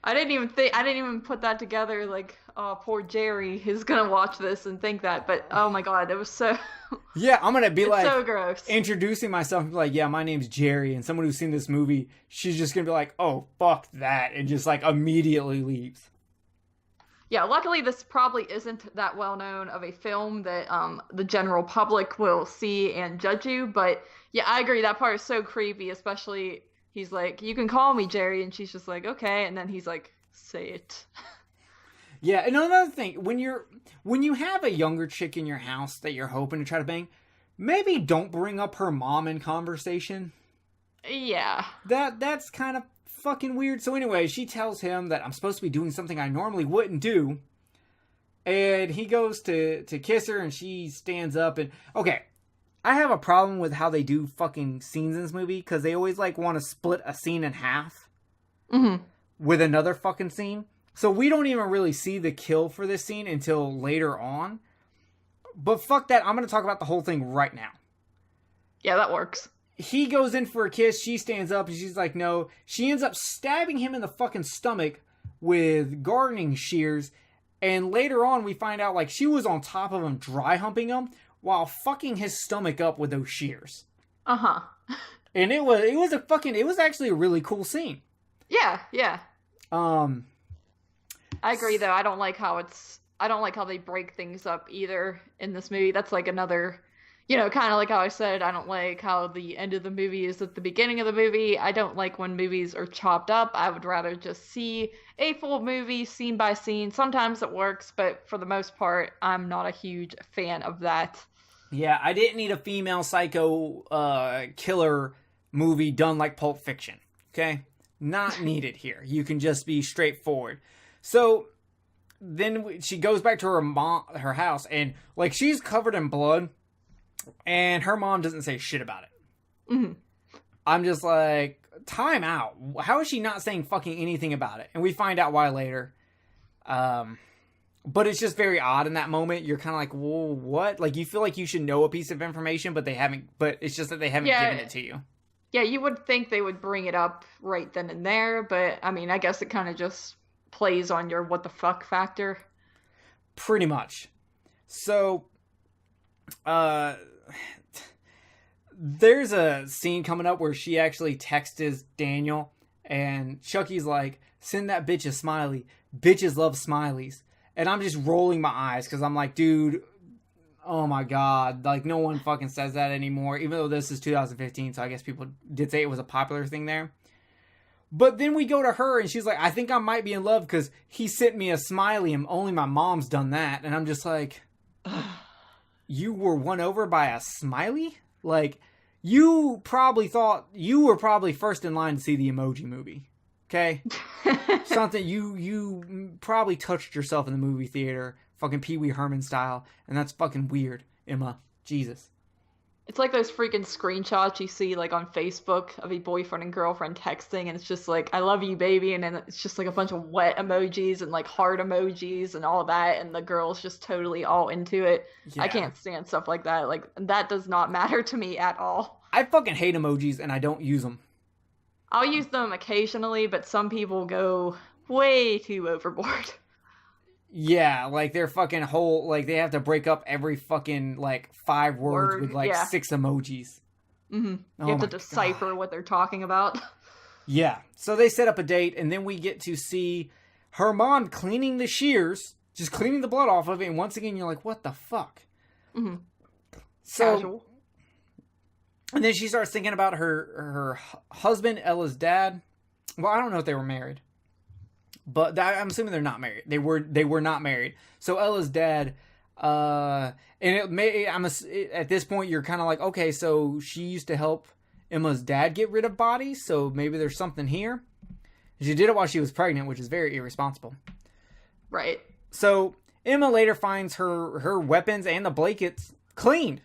I didn't even put that together, like, oh, poor Jerry is gonna watch this and think that, but oh my god, it was so... Yeah, I'm gonna be like, so gross. Introducing myself and be like, yeah, my name's Jerry, and someone who's seen this movie, she's just gonna be like, oh, fuck that, and just like immediately leaves. Yeah, luckily this probably isn't that well known of a film that the general public will see and judge you, but yeah, I agree, that part is so creepy, especially he's like, you can call me Jerry, and she's just like, okay, and then he's like, say it. Yeah, and another thing, when you have a younger chick in your house that you're hoping to try to bang, maybe don't bring up her mom in conversation. Yeah. That's kind of fucking weird. So anyway, she tells him that I'm supposed to be doing something I normally wouldn't do. And he goes to kiss her, and she stands up, and okay, I have a problem with how they do fucking scenes in this movie, because they always like want to split a scene in half with another fucking scene. So we don't even really see the kill for this scene until later on. But fuck that, I'm going to talk about the whole thing right now. Yeah, that works. He goes in for a kiss, she stands up, and she's like, no. She ends up stabbing him in the fucking stomach with gardening shears. And later on, we find out, like, she was on top of him, dry humping him, while fucking his stomach up with those shears. Uh-huh. And it was actually a really cool scene. Yeah, yeah. I agree, though. I don't like how they break things up either in this movie. That's like another, kind of like how I said, I don't like how the end of the movie is at the beginning of the movie. I don't like when movies are chopped up. I would rather just see a full movie scene by scene. Sometimes it works, but for the most part, I'm not a huge fan of that. Yeah, I didn't need a female psycho killer movie done like Pulp Fiction. Okay? Not needed here. You can just be straightforward. So then she goes back to her house, and like she's covered in blood, and her mom doesn't say shit about it. Mm-hmm. I'm just like, time out. How is she not saying fucking anything about it? And we find out why later. But it's just very odd in that moment. You're kind of like, whoa, what? Like you feel like you should know a piece of information, but it's just that they haven't given it to you. Yeah, you would think they would bring it up right then and there, but I mean, I guess it kind of just plays on your what the fuck factor. Pretty much. So, there's a scene coming up where she actually texts Daniel, and Chucky's like, send that bitch a smiley. Bitches love smileys. And I'm just rolling my eyes, because I'm like, dude, Oh my god. Like, no one fucking says that anymore, even though this is 2015, so I guess people did say it was a popular thing there. But then we go to her, and she's like, I think I might be in love because he sent me a smiley, and only my mom's done that. And I'm just like, you were won over by a smiley? Like, you probably thought you were probably first in line to see the Emoji Movie. Okay? Something you probably touched yourself in the movie theater, fucking Pee Wee Herman style, and that's fucking weird, Emma. Jesus. It's like those freaking screenshots you see like on Facebook of a boyfriend and girlfriend texting, and it's just like, I love you, baby, and then it's just like a bunch of wet emojis and like heart emojis and all that, and the girl's just totally all into it. Yeah. I can't stand stuff like that. Like, that does not matter to me at all. I fucking hate emojis, and I don't use them. I'll use them occasionally, but some people go way too overboard. Yeah, like their fucking whole, like they have to break up every fucking like 5 words with like 6 emojis. Mm-hmm. Oh You have to my decipher God. what they're talking about. Yeah, so they set up a date, and then we get to see her mom cleaning the shears, just cleaning the blood off of it, and once again you're like, what the fuck? Mm-hmm. So, Casual. and then she starts thinking about her husband, Ella's dad. Well, I don't know if they were married. But I'm assuming they're not married. They were not married. So Ella's dad, and at this point you're kind of like, okay, so she used to help Emma's dad get rid of bodies, so maybe there's something here. She did it while she was pregnant, which is very irresponsible. Right. So Emma later finds her weapons and the blankets cleaned,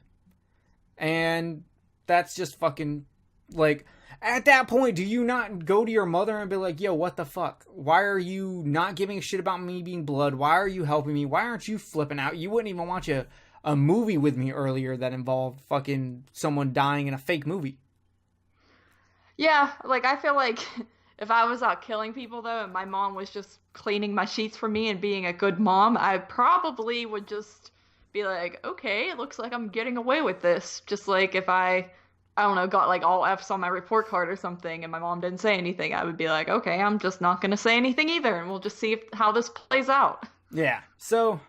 and that's just fucking like. At that point, do you not go to your mother and be like, yo, what the fuck? Why are you not giving a shit about me being blood? Why are you helping me? Why aren't you flipping out? You wouldn't even watch a movie with me earlier that involved fucking someone dying in a fake movie. Yeah, like I feel like if I was out killing people though, and my mom was just cleaning my sheets for me and being a good mom, I probably would just be like, okay, it looks like I'm getting away with this. Just like if I don't know, got like all F's on my report card or something and my mom didn't say anything, I would be like, okay, I'm just not going to say anything either, and we'll just see how this plays out. Yeah, so,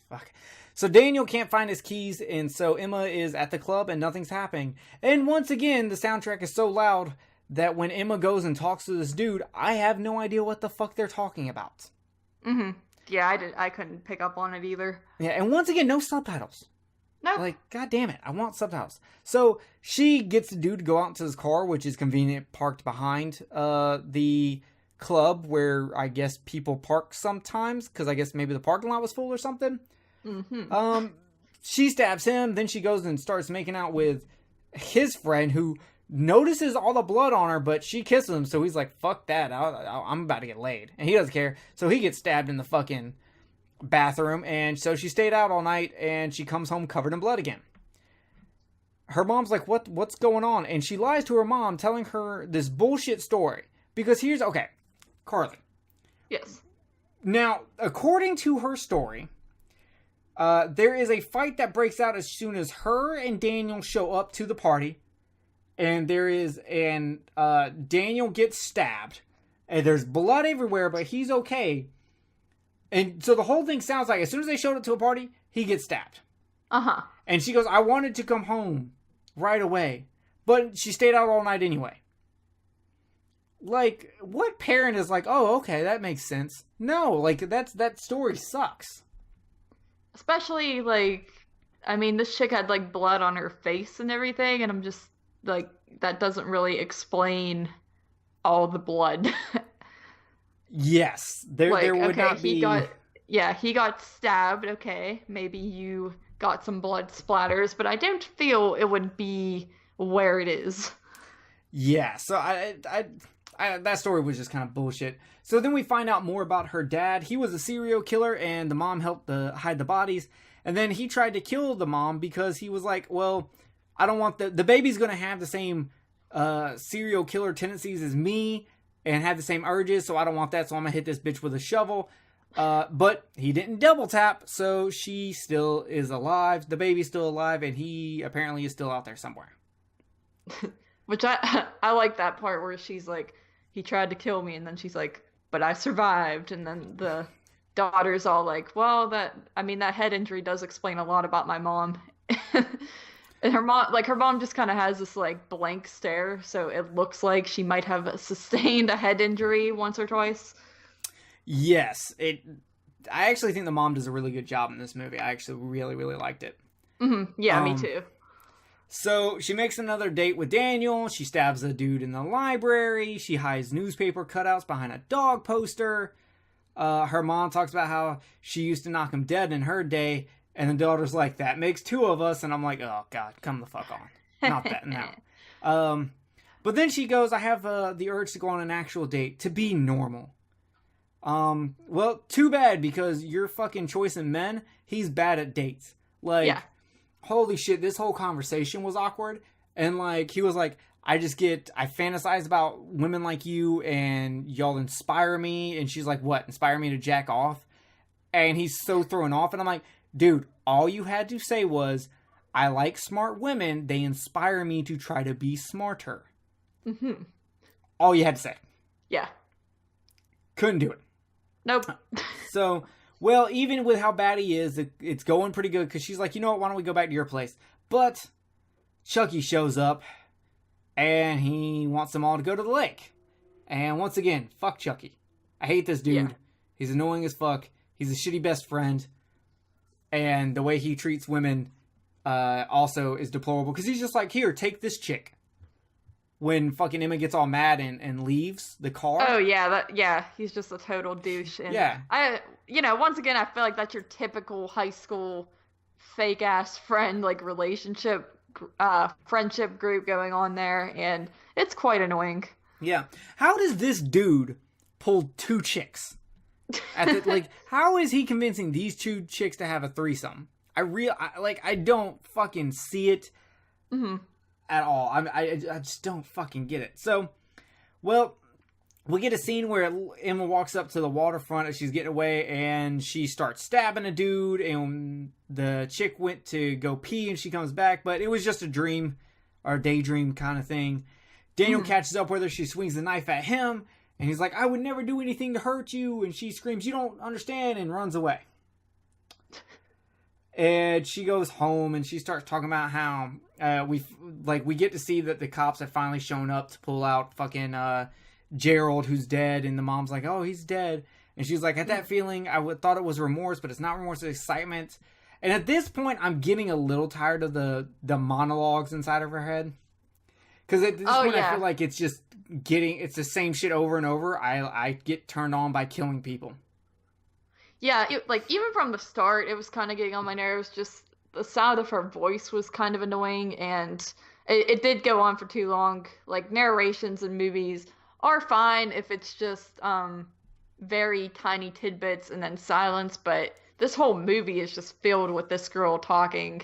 fuck. So Daniel can't find his keys, and so Emma is at the club and nothing's happening. And once again, the soundtrack is so loud that when Emma goes and talks to this dude, I have no idea what the fuck they're talking about. Mm-hmm. Yeah, I couldn't pick up on it either. Yeah, and once again, no subtitles. No. Like, god damn it, I want subtitles. So she gets the dude to go out into his car, which is convenient, parked behind the club where I guess people park sometimes, because I guess maybe the parking lot was full or something. Mm-hmm. She stabs him, then she goes and starts making out with his friend, who notices all the blood on her, but she kisses him, so he's like, fuck that, I'm about to get laid. And he doesn't care, so he gets stabbed in the fucking bathroom, and so she stayed out all night, and she comes home covered in blood again. Her mom's like, what's going on? And she lies to her mom, telling her this bullshit story. Because okay, Carly. Yes. Now, according to her story, there is a fight that breaks out as soon as her and Daniel show up to the party, and Daniel gets stabbed, and there's blood everywhere, but he's okay. And so the whole thing sounds like as soon as they showed up to a party, he gets stabbed. Uh-huh. And she goes, I wanted to come home right away. But she stayed out all night anyway. Like, what parent is like, oh, okay, that makes sense? No, like, that story sucks. Especially, like, I mean, this chick had, like, blood on her face and everything, and I'm just, like, that doesn't really explain all the blood. Yes, there would not be. He got stabbed. Okay, maybe you got some blood splatters, but I don't feel it would be where it is. Yeah, so I that story was just kind of bullshit. So then we find out more about her dad. He was a serial killer, and the mom helped hide the bodies. And then he tried to kill the mom because he was like, well, I don't want the baby's going to have the same serial killer tendencies as me and have the same urges, so I don't want that, so I'm going to hit this bitch with a shovel. But he didn't double tap, so she still is alive. The baby's still alive, and he apparently is still out there somewhere. Which I like that part where she's like, he tried to kill me, and then she's like, but I survived, and then the daughter's all like, well, that head injury does explain a lot about my mom. And her mom just kind of has this like blank stare, so it looks like she might have sustained a head injury once or twice. Yes, I actually think the mom does a really good job in this movie. I actually really, really liked it. Mm-hmm. Yeah, me too. So she makes another date with Daniel. She stabs a dude in the library. She hides newspaper cutouts behind a dog poster. Her mom talks about how she used to knock him dead in her day. And the daughter's like, that makes two of us. And I'm like, oh, God, come the fuck on. Not that, no. But then she goes, I have the urge to go on an actual date to be normal. Well, too bad, because your fucking choice in men, he's bad at dates. Like, yeah. Holy shit, this whole conversation was awkward. And, like, he was like, I fantasize about women like you, and y'all inspire me. And she's like, what, inspire me to jack off? And he's so thrown off. And I'm like, dude, all you had to say was, I like smart women. They inspire me to try to be smarter. Mm-hmm. All you had to say. Yeah. Couldn't do it. Nope. So, well, even with how bad he is, it's going pretty good, because she's like, you know what, why don't we go back to your place? But Chucky shows up, and he wants them all to go to the lake. And once again, fuck Chucky. I hate this dude. Yeah. He's annoying as fuck. He's a shitty best friend. And the way he treats women also is deplorable, because he's just like, here, take this chick. When fucking Emma gets all mad and leaves the car. Oh, yeah, he's just a total douche. And yeah. Once again, I feel like that's your typical high school fake-ass friend, like, relationship, friendship group going on there, and it's quite annoying. Yeah. How does this dude pull two chicks? How is he convincing these two chicks to have a threesome? I don't fucking see it. Mm-hmm. At all. I just don't fucking get it. So, well, we get a scene where Emma walks up to the waterfront as she's getting away, and she starts stabbing a dude, and the chick went to go pee, and she comes back, but it was just a dream, or daydream kind of thing. Daniel catches up with her, she swings the knife at him, and he's like, I would never do anything to hurt you, and she screams, you don't understand, and runs away. And she goes home, and she starts talking about how we get to see that the cops have finally shown up to pull out fucking Gerald, who's dead, and the mom's like, oh, he's dead. And she's like, at that feeling, thought it was remorse, but it's not remorse, it's excitement. And at this point, I'm getting a little tired of the monologues inside of her head. Because at this point, I feel like it's just it's the same shit over and over. I get turned on by killing people. Yeah, even from the start, it was kind of getting on my nerves. Just the sound of her voice was kind of annoying, and it did go on for too long. Like, narrations in movies are fine if it's just very tiny tidbits and then silence, but this whole movie is just filled with this girl talking,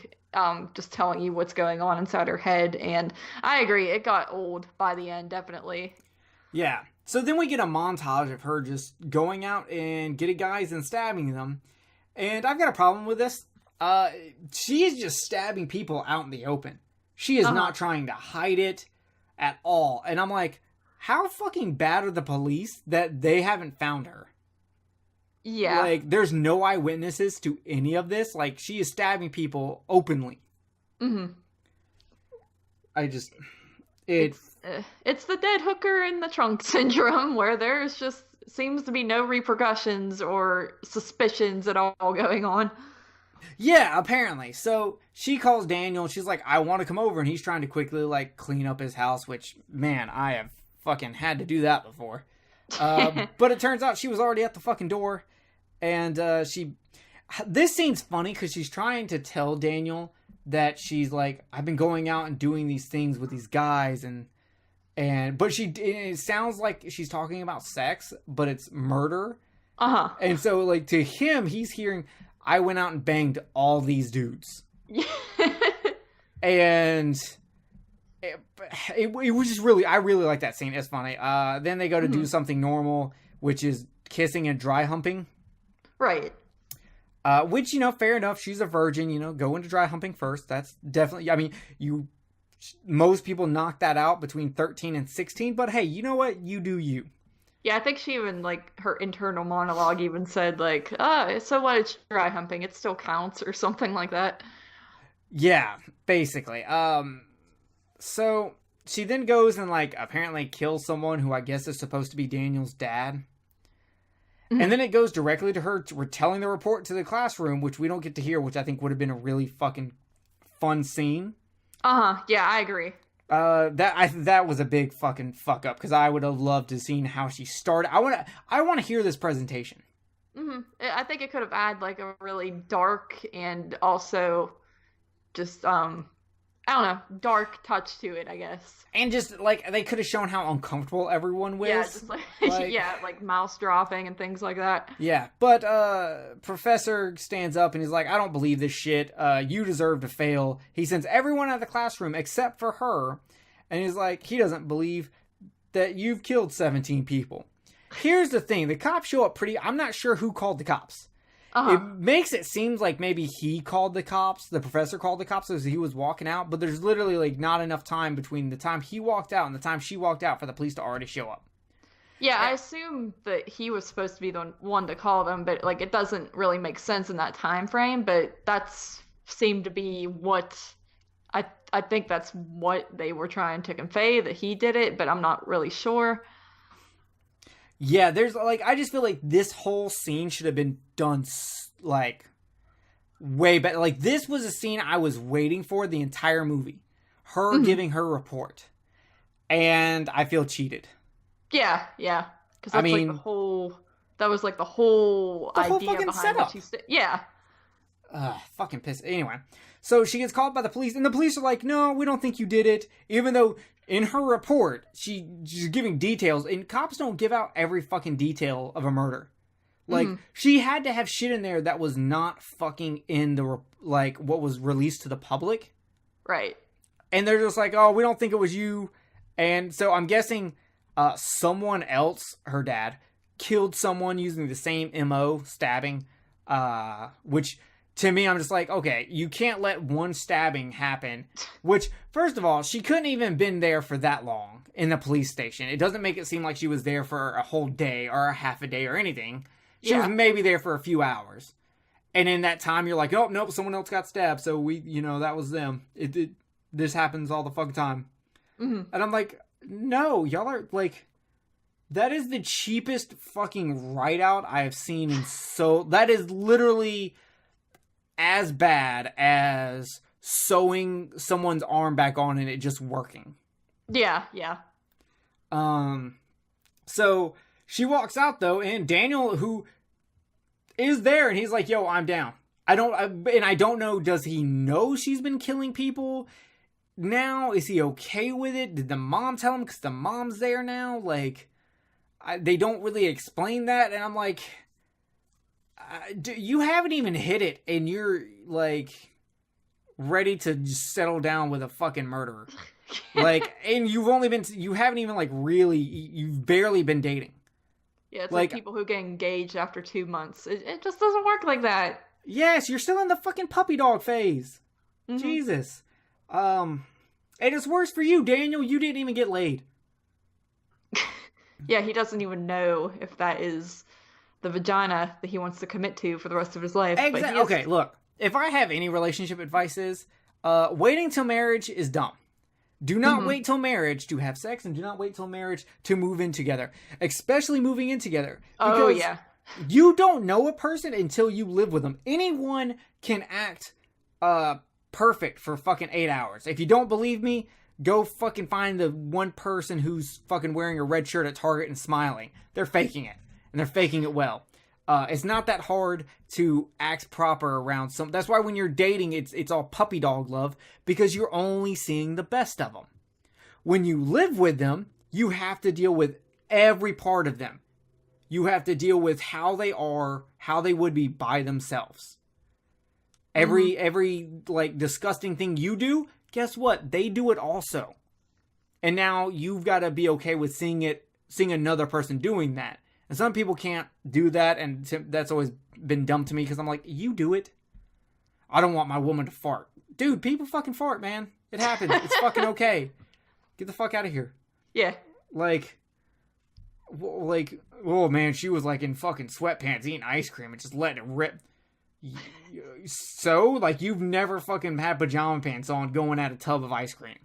just telling you what's going on inside her head, and I agree, it got old by the end, definitely. Yeah. So then we get a montage of her just going out and getting guys and stabbing them. And I've got a problem with this. She is just stabbing people out in the open. She is not trying to hide it at all. And I'm like, how fucking bad are the police that they haven't found her? Yeah. Like, there's no eyewitnesses to any of this. Like, she is stabbing people openly. Mm-hmm. It's the dead hooker in the trunk syndrome, where there's just seems to be no repercussions or suspicions at all going on. Yeah, apparently. So she calls Daniel, and she's like, I want to come over, and he's trying to quickly, like, clean up his house, which, man, I have fucking had to do that before. But it turns out she was already at the fucking door, and this scene's funny, because she's trying to tell Daniel that she's like, I've been going out and doing these things with these guys, but it sounds like she's talking about sex, but it's murder. And so, like, to him, he's hearing, I went out and banged all these dudes. And it was just really, I really like that scene. It's funny. Then they go to do something normal, which is kissing and dry humping. Right. Which, fair enough. She's a virgin, go into dry humping first. That's definitely, I mean, most people knock that out between 13 and 16, but hey, you know what? You do you. Yeah, I think she even like her internal monologue even said like, so what? It's dry humping. It still counts or something like that. Yeah, basically. So she then goes and like apparently kills someone who I guess is supposed to be Daniel's dad. And Mhm. then it goes directly to her telling the report to the classroom, which we don't get to hear, which I think would have been a really fucking fun scene. Uh-huh. Yeah, I agree. That was a big fucking fuck up because I would have loved to seen how she started. I want to hear this presentation. I think it could have added like a really dark and also just I don't know, dark touch to it, I guess. And just like they could have shown how uncomfortable everyone was. Yeah, just like, Like, yeah, like mouse dropping and things like that. yeah, but Professor stands up and he's like, I don't believe this shit. You deserve to fail. He sends everyone out of the classroom except for her. And he's like, he doesn't believe that you've killed 17 people. Here's the thing. The cops show up I'm not sure who called the cops. Uh-huh. It makes it seem like maybe he called the cops, the professor called the cops as he was walking out, but there's literally like not enough time between the time he walked out and the time she walked out for the police to already show up. Yeah, I assume that he was supposed to be the one to call them, but like it doesn't really make sense in that time frame, but that's seemed to be what I think that's what they were trying to convey, that he did it, but I'm not really sure. Yeah, there's like, I just feel like this whole scene should have been done like way better. Like, this was a scene I was waiting for the entire movie. Her giving her report. And I feel cheated. Yeah, yeah. Because that's like mean, the whole, that was like the whole whole idea fucking behind setup. what she said. Yeah. Fucking pissed. Anyway, so she gets called by the police, and the police are like, no, we don't think you did it. Even though in her report, she's giving details, and cops don't give out every fucking detail of a murder. Like, she had to have shit in there that was not fucking in the, like, what was released to the public. Right. And they're just like, oh, we don't think it was you. And so I'm guessing someone else, her dad, killed someone using the same MO, stabbing, which to me, I'm just like, okay, you can't let one stabbing happen, which, first of all, she couldn't even been there for that long in the police station. It doesn't make it seem like she was there for a whole day or a half a day or anything. She was maybe there for a few hours. And in that time, you're like, oh, nope, someone else got stabbed, so that was them. This happens all the fucking time. And I'm like, no, y'all are, like, that is the cheapest fucking write-out I have seen that is literally as bad as sewing someone's arm back on and it just working. Yeah, yeah. So she walks out though, and Daniel, who is there, and he's like, yo, I'm down. I don't know, does he know she's been killing people now? Is he okay with it? Did the mom tell him because the mom's there now? Like, they don't really explain that, and I'm like, you haven't even hit it, and you're like ready to just settle down with a fucking murderer. Like, and you haven't even like really, you've barely been dating. Yeah, it's like people who get engaged after 2 months. It just doesn't work like that. Yes, you're still in the fucking puppy dog phase. Jesus. And it's worse for you, Daniel. You didn't even get laid. Yeah, he doesn't even know if that is the vagina that he wants to commit to for the rest of his life. Exactly. Okay, look. If I have any relationship advice is, waiting till marriage is dumb. Do not wait till marriage to have sex, and do not wait till marriage to move in together. Especially moving in together. Oh, yeah. You don't know a person until you live with them. Anyone can act perfect for fucking 8 hours. If you don't believe me, go fucking find the one person who's fucking wearing a red shirt at Target and smiling. They're faking it. And they're faking it well. It's not that hard to act proper around some. That's why when you're dating, it's all puppy dog love, because you're only seeing the best of them. When you live with them, you have to deal with every part of them. You have to deal with how they are, how they would be by themselves. Every like disgusting thing you do, guess what? They do it also. And now you've got to be okay with seeing another person doing that. And some people can't do that, and that's always been dumb to me, because I'm like, you do it. I don't want my woman to fart. Dude, people fucking fart, man. It happens. It's fucking okay. Get the fuck out of here. Yeah. Like, like, oh man, she was like in fucking sweatpants eating ice cream and just letting it rip. So, like, you've never fucking had pajama pants on going at a tub of ice cream.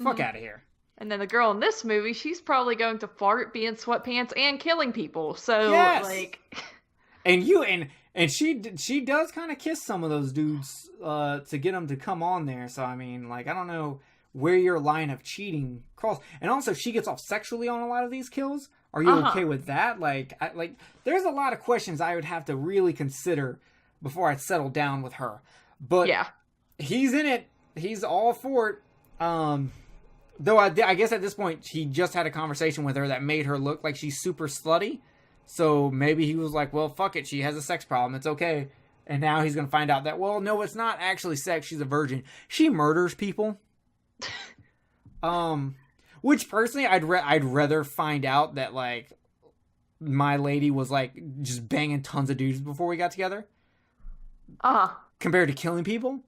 Fuck out of here. And then the girl in this movie, she's probably going to fart, be in sweatpants, and killing people. So, Yes. like... And she does kind of kiss some of those dudes to get them to come on there. So, I mean, like, I don't know where your line of cheating crosses. And also, she gets off sexually on a lot of these kills. Are you okay with that? Like, there's a lot of questions I would have to really consider before I settle down with her. But yeah, he's in it. He's all for it. Though I guess at this point, he just had a conversation with her that made her look like she's super slutty. So maybe he was like, well, fuck it. She has a sex problem. It's okay. And now he's going to find out that, well, no, it's not actually sex. She's a virgin. She murders people. Which personally, I'd rather find out that, like, my lady was, like, just banging tons of dudes before we got together. Compared to killing people.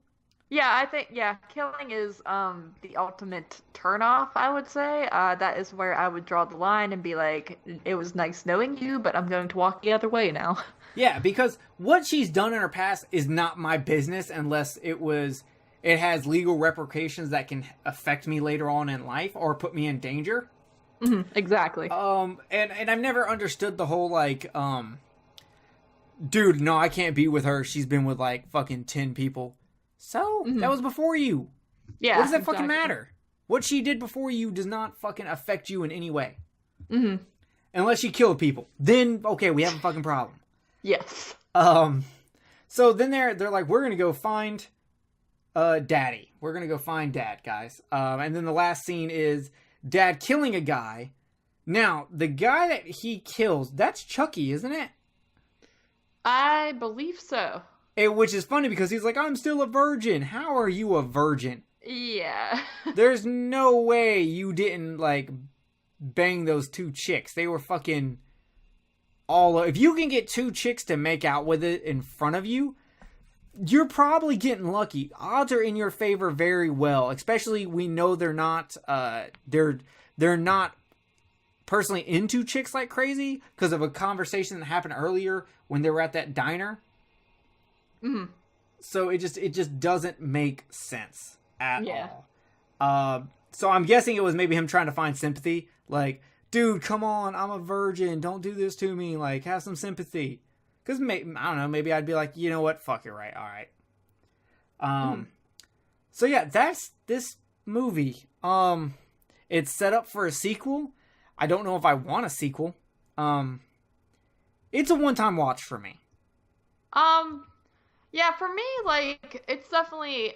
Yeah, I think, killing is the ultimate turnoff, I would say. That is where I would draw the line and be like, it was nice knowing you, but I'm going to walk the other way now. Yeah, because what she's done in her past is not my business unless it has legal repercussions that can affect me later on in life or put me in danger. Exactly. And I've never understood the whole, like, dude, no, I can't be with her. She's been with, like, fucking 10 people. So, that was before you. Yeah. What does that fucking matter? What she did before you does not fucking affect you in any way. Unless she killed people. Then, okay, we have a fucking problem. Yes. So then they're like, we're gonna go find Daddy. We're gonna go find Dad, guys. And then the last scene is Dad killing a guy. Now, the guy that he kills, that's Chucky, isn't it? I believe so. Which is funny because he's like, I'm still a virgin. How are you a virgin? Yeah. There's no way you didn't, like, bang those 2 chicks. They were fucking if you can get 2 chicks to make out with it in front of you, you're probably getting lucky. Odds are in your favor very well. Especially, we know they're not, they're not personally into chicks like crazy because of a conversation that happened earlier when they were at that diner. So it just doesn't make sense at all. So I'm guessing it was maybe him trying to find sympathy. Like, dude, come on, I'm a virgin. Don't do this to me. Like, have some sympathy. Because, I don't know, maybe I'd be like, you know what? Fuck, you're right. All right. So yeah, that's this movie. It's set up for a sequel. I don't know if I want a sequel. It's a one-time watch for me. Yeah, for me, like, it's definitely,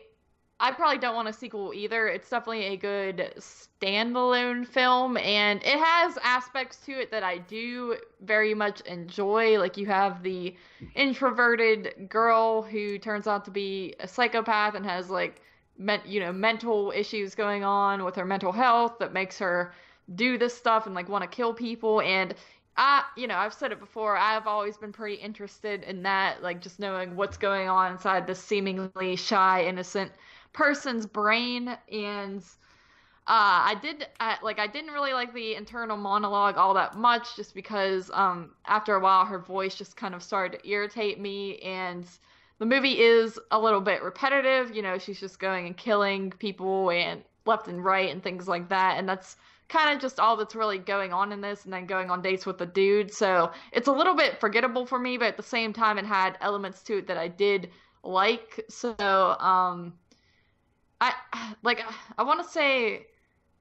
I probably don't want a sequel either. It's definitely a good standalone film, and it has aspects to it that I do very much enjoy. Like, you have the introverted girl who turns out to be a psychopath and has, like, mental issues going on with her mental health that makes her do this stuff and, like, want to kill people. And I've said it before, I've always been pretty interested in that, like, just knowing what's going on inside this seemingly shy, innocent person's brain. And I didn't really like the internal monologue all that much, just because after a while her voice just kind of started to irritate me, and the movie is a little bit repetitive. She's just going and killing people and left and right and things like that, and that's kind of just all that's really going on in this, and then going on dates with the dude. So it's a little bit forgettable for me, but at the same time it had elements to it that I did like. So I want to say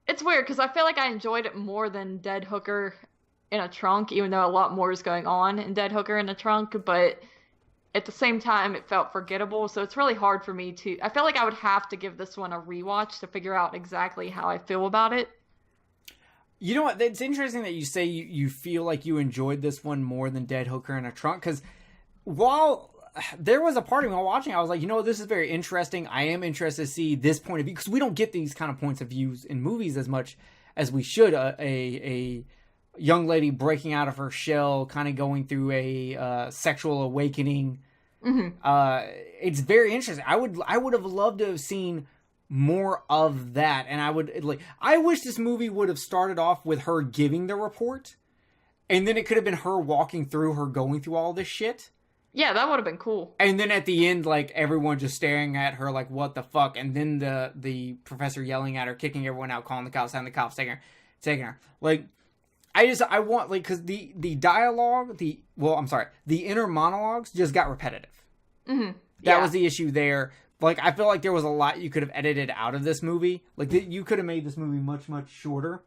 it's weird because I feel like I enjoyed it more than Dead Hooker in a Trunk, even though a lot more is going on in Dead Hooker in a Trunk, but at the same time it felt forgettable. So it's really hard for me I feel like I would have to give this one a rewatch to figure out exactly how I feel about it. You know what? It's interesting that you say you feel like you enjoyed this one more than Dead Hooker in a Trunk, because while there was a part of me while watching, I was like, this is very interesting. I am interested to see this point of view, because we don't get these kind of points of views in movies as much as we should. A young lady breaking out of her shell, kind of going through a sexual awakening. It's very interesting. I would have loved to have seen more of that, and I wish this movie would have started off with her giving the report, And then it could have been her walking through her going through all this shit. Yeah, that would have been cool. And then at the end, like, everyone just staring at her like, what the fuck? And then the professor yelling at her, kicking everyone out, calling the cops, having the cops taking her. Like, I want, like, because the dialogue, the inner monologues just got repetitive. Mm-hmm. That was the issue there. Like, I feel like there was a lot you could have edited out of this movie. Like, you could have made this movie much, much shorter.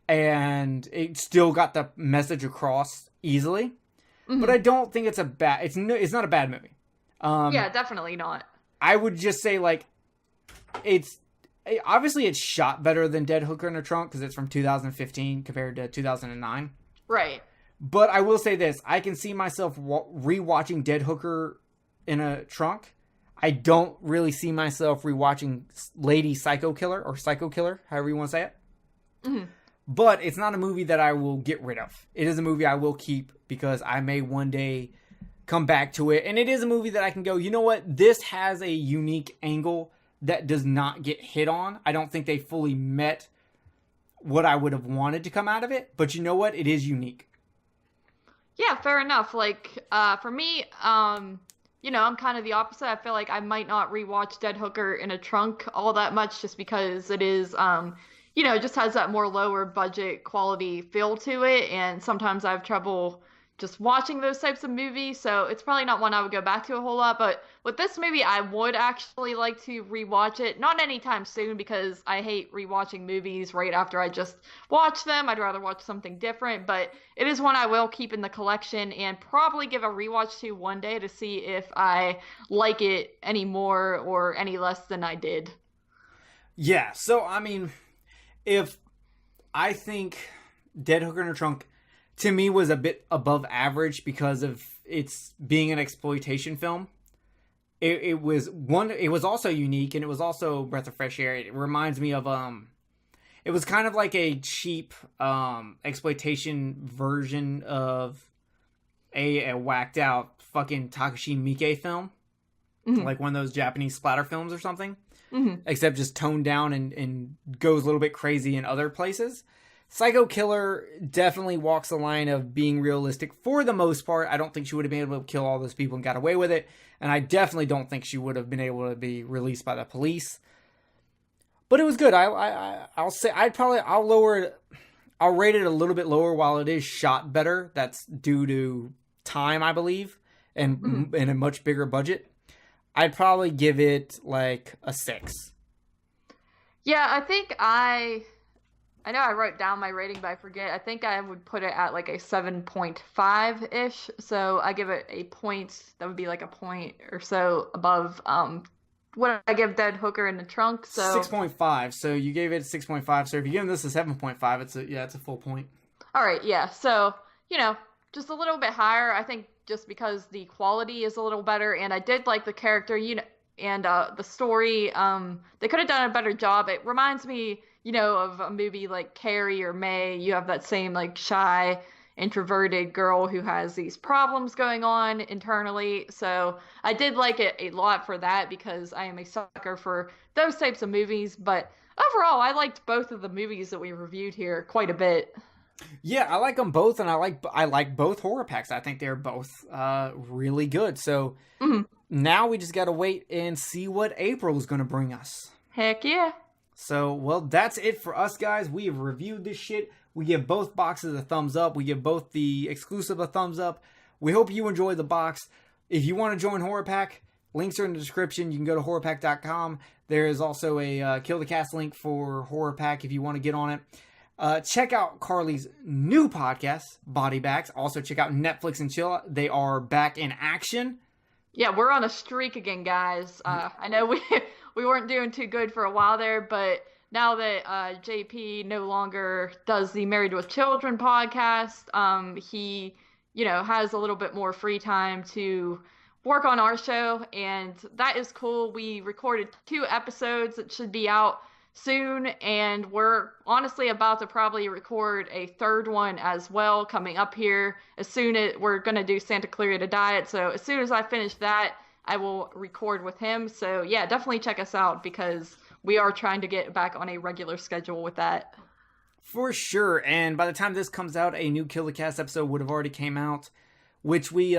And it still got the message across easily. Mm-hmm. But I don't think it's it's not a bad movie. Yeah, definitely not. I would just say, like, obviously it's shot better than Dead Hooker in a Trunk because it's from 2015 compared to 2009. Right. But I will say this. I can see myself rewatching Dead Hooker in a Trunk. I don't really see myself rewatching Lady Psycho Killer, or Psycho Killer, however you want to say it. Mm-hmm. But it's not a movie that I will get rid of. It is a movie I will keep because I may one day come back to it. And it is a movie that I can go, you know what? This has a unique angle that does not get hit on. I don't think they fully met what I would have wanted to come out of it. But you know what? It is unique. Yeah, fair enough. Like, for me, you know, I'm kind of the opposite. I feel like I might not rewatch Dead Hooker in a Trunk all that much just because it is, you know, it just has that more lower budget quality feel to it. And sometimes I have trouble just watching those types of movies. So it's probably not one I would go back to a whole lot. But with this movie, I would actually like to rewatch it. Not anytime soon because I hate rewatching movies right after I just watch them. I'd rather watch something different. But it is one I will keep in the collection and probably give a rewatch to one day to see if I like it any more or any less than I did. Yeah. So, I mean, I think Dead Hooker in a Trunk, to me, was a bit above average because of its being an exploitation film. It was also unique, and it was also a breath of fresh air. It reminds me of it was kind of like a cheap exploitation version of a whacked out fucking Takashi Miike film, mm-hmm. like one of those Japanese splatter films or something. Mm-hmm. Except just toned down and goes a little bit crazy in other places. Psycho Killer definitely walks the line of being realistic for the most part. I don't think she would have been able to kill all those people and got away with it. And I definitely don't think she would have been able to be released by the police. But it was good. I'll say I'll rate it a little bit lower while it is shot better. That's due to time, I believe, and a much bigger budget. I'd probably give it like a 6. Yeah, I think I know I wrote down my rating, but I forget. I think I would put it at like a 7.5-ish. So I give it a point. That would be like a point or so above what I give Dead Hooker in the Trunk. So 6.5. So you gave it 6.5. So if you give this a 7.5, it's a full point. All right, yeah. So, you know, just a little bit higher. I think just because the quality is a little better, and I did like the character, you know, and the story. They could have done a better job. It reminds me, you know, of a movie like Carrie or May. You have that same like shy, introverted girl who has these problems going on internally. So I did like it a lot for that because I am a sucker for those types of movies. But overall, I liked both of the movies that we reviewed here quite a bit. Yeah, I like them both, and I like both horror packs. I think they're both really good. So now we just got to wait and see what April is going to bring us. Heck yeah. So, well, that's it for us, guys. We have reviewed this shit. We give both boxes a thumbs up. We give both the exclusive a thumbs up. We hope you enjoy the box. If you want to join Horrorpack, links are in the description. You can go to horrorpack.com. There is also a Kill the Cast link for Horrorpack if you want to get on it. Check out Carly's new podcast, Body Bags. Also check out Netflix and Chill. They are back in action. Yeah, we're on a streak again, guys. I know we weren't doing too good for a while there, but now that JP no longer does the Married with Children podcast, he, you know, has a little bit more free time to work on our show, and that is cool. We recorded 2 episodes that should be out soon, and we're honestly about to probably record a 3rd one as well coming up here as soon as we're going to do Santa Clarita Diet. So as soon as I finish that, I will record with him. So yeah, definitely check us out because we are trying to get back on a regular schedule with that. For sure. And by the time this comes out, a new KillerCast episode would have already came out, which we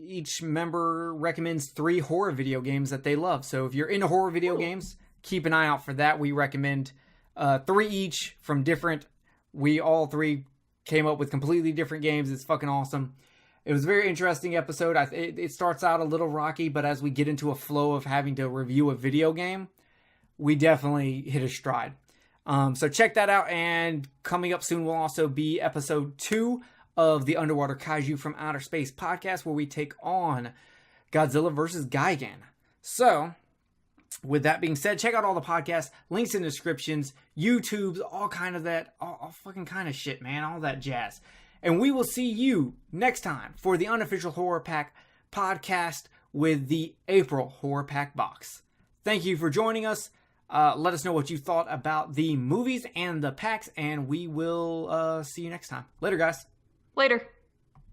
each member recommends 3 horror video games that they love. So if you're into horror video games, keep an eye out for that. We recommend 3 each from different. We all 3 came up with completely different games. It's fucking awesome. It was a very interesting episode. It starts out a little rocky, but as we get into a flow of having to review a video game, we definitely hit a stride. So check that out. And coming up soon will also be episode 2 of the Underwater Kaiju from Outer Space podcast, where we take on Godzilla vs. Gigan. So, with that being said, check out all the podcasts, links in the descriptions, YouTubes, all kind of that, all fucking kind of shit, man, all that jazz. And we will see you next time for the Unofficial Horrorpack podcast with the April Horrorpack box. Thank you for joining us. Let us know what you thought about the movies and the packs, and we will see you next time. Later, guys. Later.